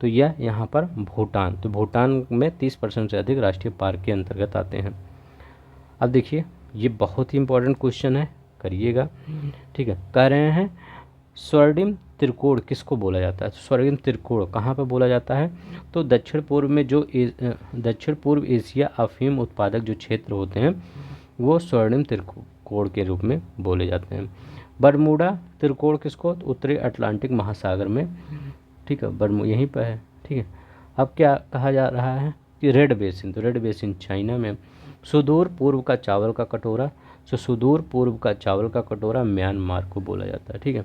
तो यह यहाँ पर भूटान, तो भूटान में 30% से अधिक राष्ट्रीय पार्क के अंतर्गत आते हैं। अब देखिए, ये बहुत ही इंपॉर्टेंट क्वेश्चन है, करिएगा। ठीक है, कह रहे हैं स्वर्णिम त्रिकोण किसको बोला जाता है? स्वर्णिम त्रिकोण कहाँ पर बोला जाता है? तो दक्षिण पूर्व में जो दक्षिण पूर्व एशिया अफीम उत्पादक जो क्षेत्र होते हैं, वो स्वर्णिम त्रिकोण के रूप में बोले जाते हैं। बरमूडा त्रिकोण किसको? तो उत्तरी अटलांटिक महासागर में। ठीक है, बरमू यहीं पर है। ठीक है, अब क्या कहा जा रहा है कि रेड बेसिन, तो रेड बेसिन चाइना में। सुदूर पूर्व का चावल का कटोरा, तो सुदूर पूर्व का चावल का कटोरा म्यांमार को बोला जाता है। ठीक है,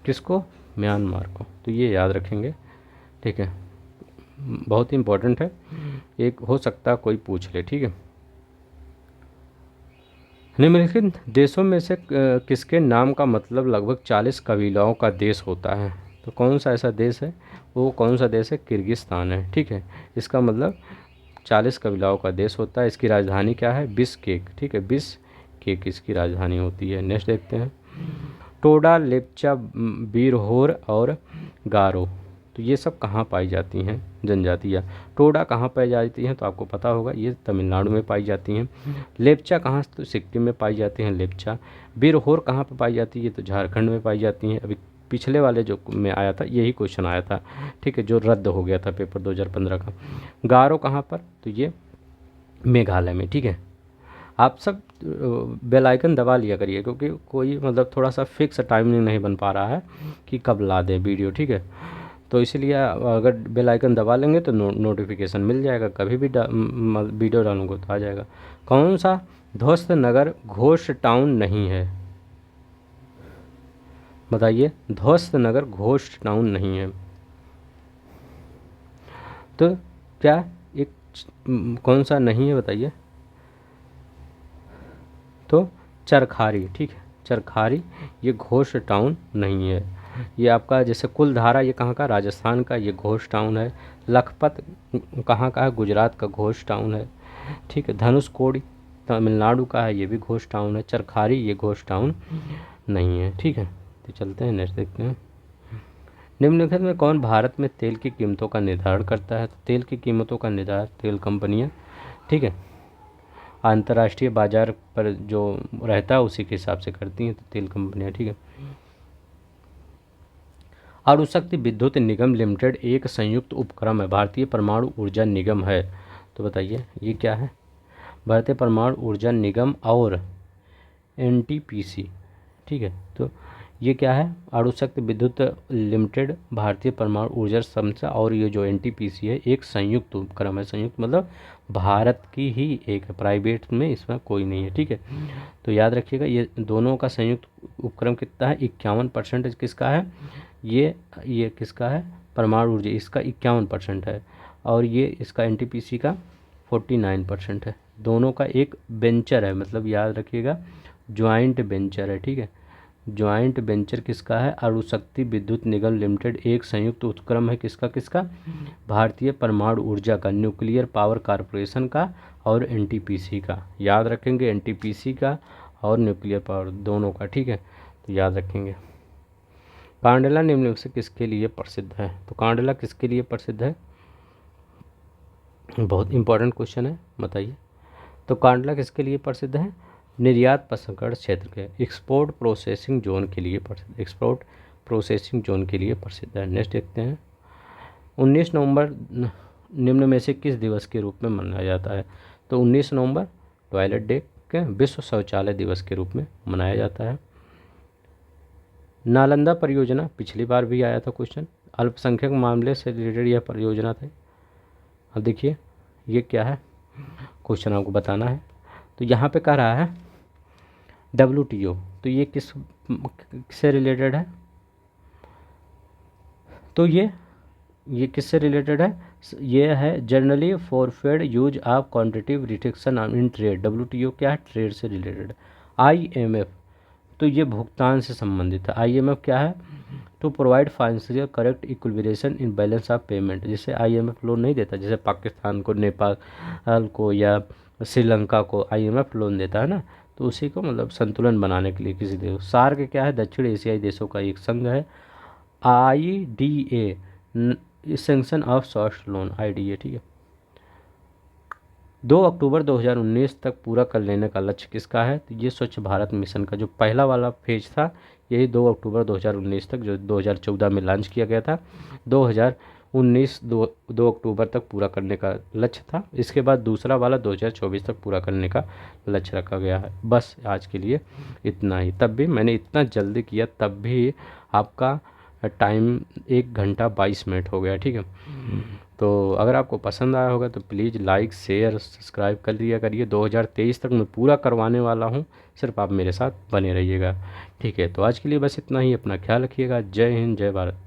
किसको? म्यांमार को, तो ये याद रखेंगे। ठीक है, बहुत ही इम्पोर्टेंट है, एक हो सकता है कोई पूछ ले। ठीक है, निम्नलिखित देशों में से किसके नाम का मतलब लगभग 40 कबीलाओं का देश होता है? तो कौन सा ऐसा देश है, वो कौन सा देश है? किर्गिस्तान है। ठीक है, इसका मतलब 40 कबीलाओं का देश होता है। इसकी राजधानी क्या है? बिश्केक। ठीक है, बिश्केक इसकी राजधानी होती है। नेक्स्ट देखते हैं, टोडा, लेप्चा, बीरहोर और गारो, तो ये सब कहाँ पाई जाती हैं जनजातियाँ? टोडा कहाँ पाई जाती हैं, तो आपको पता होगा, ये तमिलनाडु में पाई जाती हैं। लेप्चा कहाँ? तो सिक्किम में पाई जाती हैं लेप्चा। बीरहोर कहाँ पर पाई जाती है? ये तो झारखंड में पाई जाती हैं। अभी पिछले वाले जो में आया था यही क्वेश्चन आया था। ठीक है, जो रद्द हो गया था पेपर 2015 का। गारो कहाँ पर? तो ये मेघालय में। ठीक है, आप सब बेल आइकन दबा लिया करिए, क्योंकि कोई मतलब थोड़ा सा फिक्स टाइमिंग नहीं बन पा रहा है कि कब ला दें वीडियो। ठीक है, तो इसलिए अगर बेल आइकन दबा लेंगे तो नोटिफिकेशन मिल जाएगा, कभी भी वीडियो डालूंगा तो आ जाएगा। कौन सा ध्वस्त नगर घोस्ट टाउन नहीं है? बताइए, ध्वस्त नगर घोस्ट टाउन नहीं है। तो क्या एक कौन सा नहीं है बताइए? तो चरखारी, ठीक है, चरखारी ये घोष टाउन नहीं है। ये आपका जैसे कुलधारा, ये कहाँ का? राजस्थान का, ये घोष टाउन है। लखपत कहाँ का है? गुजरात का घोष टाउन है, ठीक है। धनुषकोडी तमिलनाडु का है, ये भी घोष टाउन है। चरखारी ये घोष टाउन नहीं है, ठीक है। तो चलते हैं नेक्स्ट देखते हैं। निम्नलिखित में कौन भारत में तेल की कीमतों का निर्धारण करता है? तो तेल की कीमतों का निर्धारण तेल कंपनियां, ठीक है, अंतर्राष्ट्रीय बाजार पर जो रहता है उसी के हिसाब से करती हैं, तो तेल कंपनियां, ठीक है। अणुशक्ति विद्युत निगम लिमिटेड एक संयुक्त उपक्रम है, भारतीय परमाणु ऊर्जा निगम है। तो बताइए ये क्या है? भारतीय परमाणु ऊर्जा निगम और एनटीपीसी, ठीक है। तो ये क्या है? अणुशक्ति विद्युत लिमिटेड, भारतीय परमाणु ऊर्जा संस्था और ये जो एनटीपीसी है एक संयुक्त उपक्रम है। संयुक्त मतलब भारत की ही एक है, प्राइवेट में इसमें कोई नहीं है, ठीक है। तो याद रखिएगा ये दोनों का संयुक्त उपक्रम कितना है? 51% किसका है? ये किसका है? परमाणु ऊर्जा, इसका 51% है, और ये इसका एनटीपीसी का 49% है। दोनों का एक वेंचर है, मतलब याद रखिएगा ज्वाइंट वेंचर है, ठीक है। ज्वाइंट वेंचर किसका है? अणुशक्ति विद्युत निगम लिमिटेड एक संयुक्त उपक्रम है, किसका किसका? भारतीय परमाणु ऊर्जा का, न्यूक्लियर पावर कॉरपोरेशन का और एनटीपीसी का। याद रखेंगे एनटीपीसी का और न्यूक्लियर पावर दोनों का, ठीक है, तो याद रखेंगे। कांडला निम्नलिखित से किसके लिए प्रसिद्ध है? तो कांडला किसके लिए प्रसिद्ध है? बहुत इंपॉर्टेंट क्वेश्चन है, बताइए। तो कांडला किसके लिए प्रसिद्ध है? निर्यात प्रसंस्करण क्षेत्र के, एक्सपोर्ट प्रोसेसिंग जोन के लिए प्रसिद्ध, एक्सपोर्ट प्रोसेसिंग जोन के लिए प्रसिद्ध है। नेक्स्ट देखते हैं। 19 नवंबर निम्न में से किस दिवस के रूप में मनाया जाता है? तो 19 नवंबर टॉयलेट डे के, विश्व शौचालय दिवस के रूप में मनाया जाता है। नालंदा परियोजना पिछली बार भी आया था क्वेश्चन, अल्पसंख्यक मामले से रिलेटेड यह परियोजना थी। अब देखिए ये क्या है, क्वेश्चन आपको बताना है। तो यहाँ पे कह रहा है WTO, तो ये किससे रिलेटेड है? तो ये किससे रिलेटेड है? ये है generally forfeit use of quantitative restriction in trade. WTO क्या है? ट्रेड से रिलेटेड है। IMF, तो ये भुगतान से संबंधित है। IMF क्या है? To provide financial correct equilibration in balance of payment. जैसे IMF लोन नहीं देता, जैसे पाकिस्तान को, नेपाल को या श्रीलंका को IMF लोन देता है ना, तो उसी को मतलब संतुलन बनाने के लिए किसी देश। सार्क क्या है? दक्षिण एशियाई देशों का एक संघ है। IDA sanction of soft loan, IDA, ठीक है। 2 अक्टूबर 2019 तक पूरा कर लेने का लक्ष्य किसका है? तो ये स्वच्छ भारत मिशन का जो पहला वाला फेज था, यही 2 अक्टूबर 2019 तक, जो 2014 में लॉन्च किया गया था, 2019 2 अक्टूबर तक पूरा करने का लक्ष्य था। इसके बाद दूसरा वाला 2024 तक पूरा करने का लक्ष्य रखा गया है। बस आज के लिए इतना ही। तब भी मैंने इतना जल्दी किया, तब भी आपका टाइम 1 घंटा 22 मिनट हो गया, ठीक है। तो अगर आपको पसंद आया होगा तो प्लीज़ लाइक शेयर सब्सक्राइब कर लिया करिए। 2023 तक मैं पूरा करवाने वाला हूँ, सिर्फ आप मेरे साथ बने रहिएगा, ठीक है। तो आज के लिए बस इतना ही। अपना ख्याल रखिएगा। जय हिंद, जय भारत।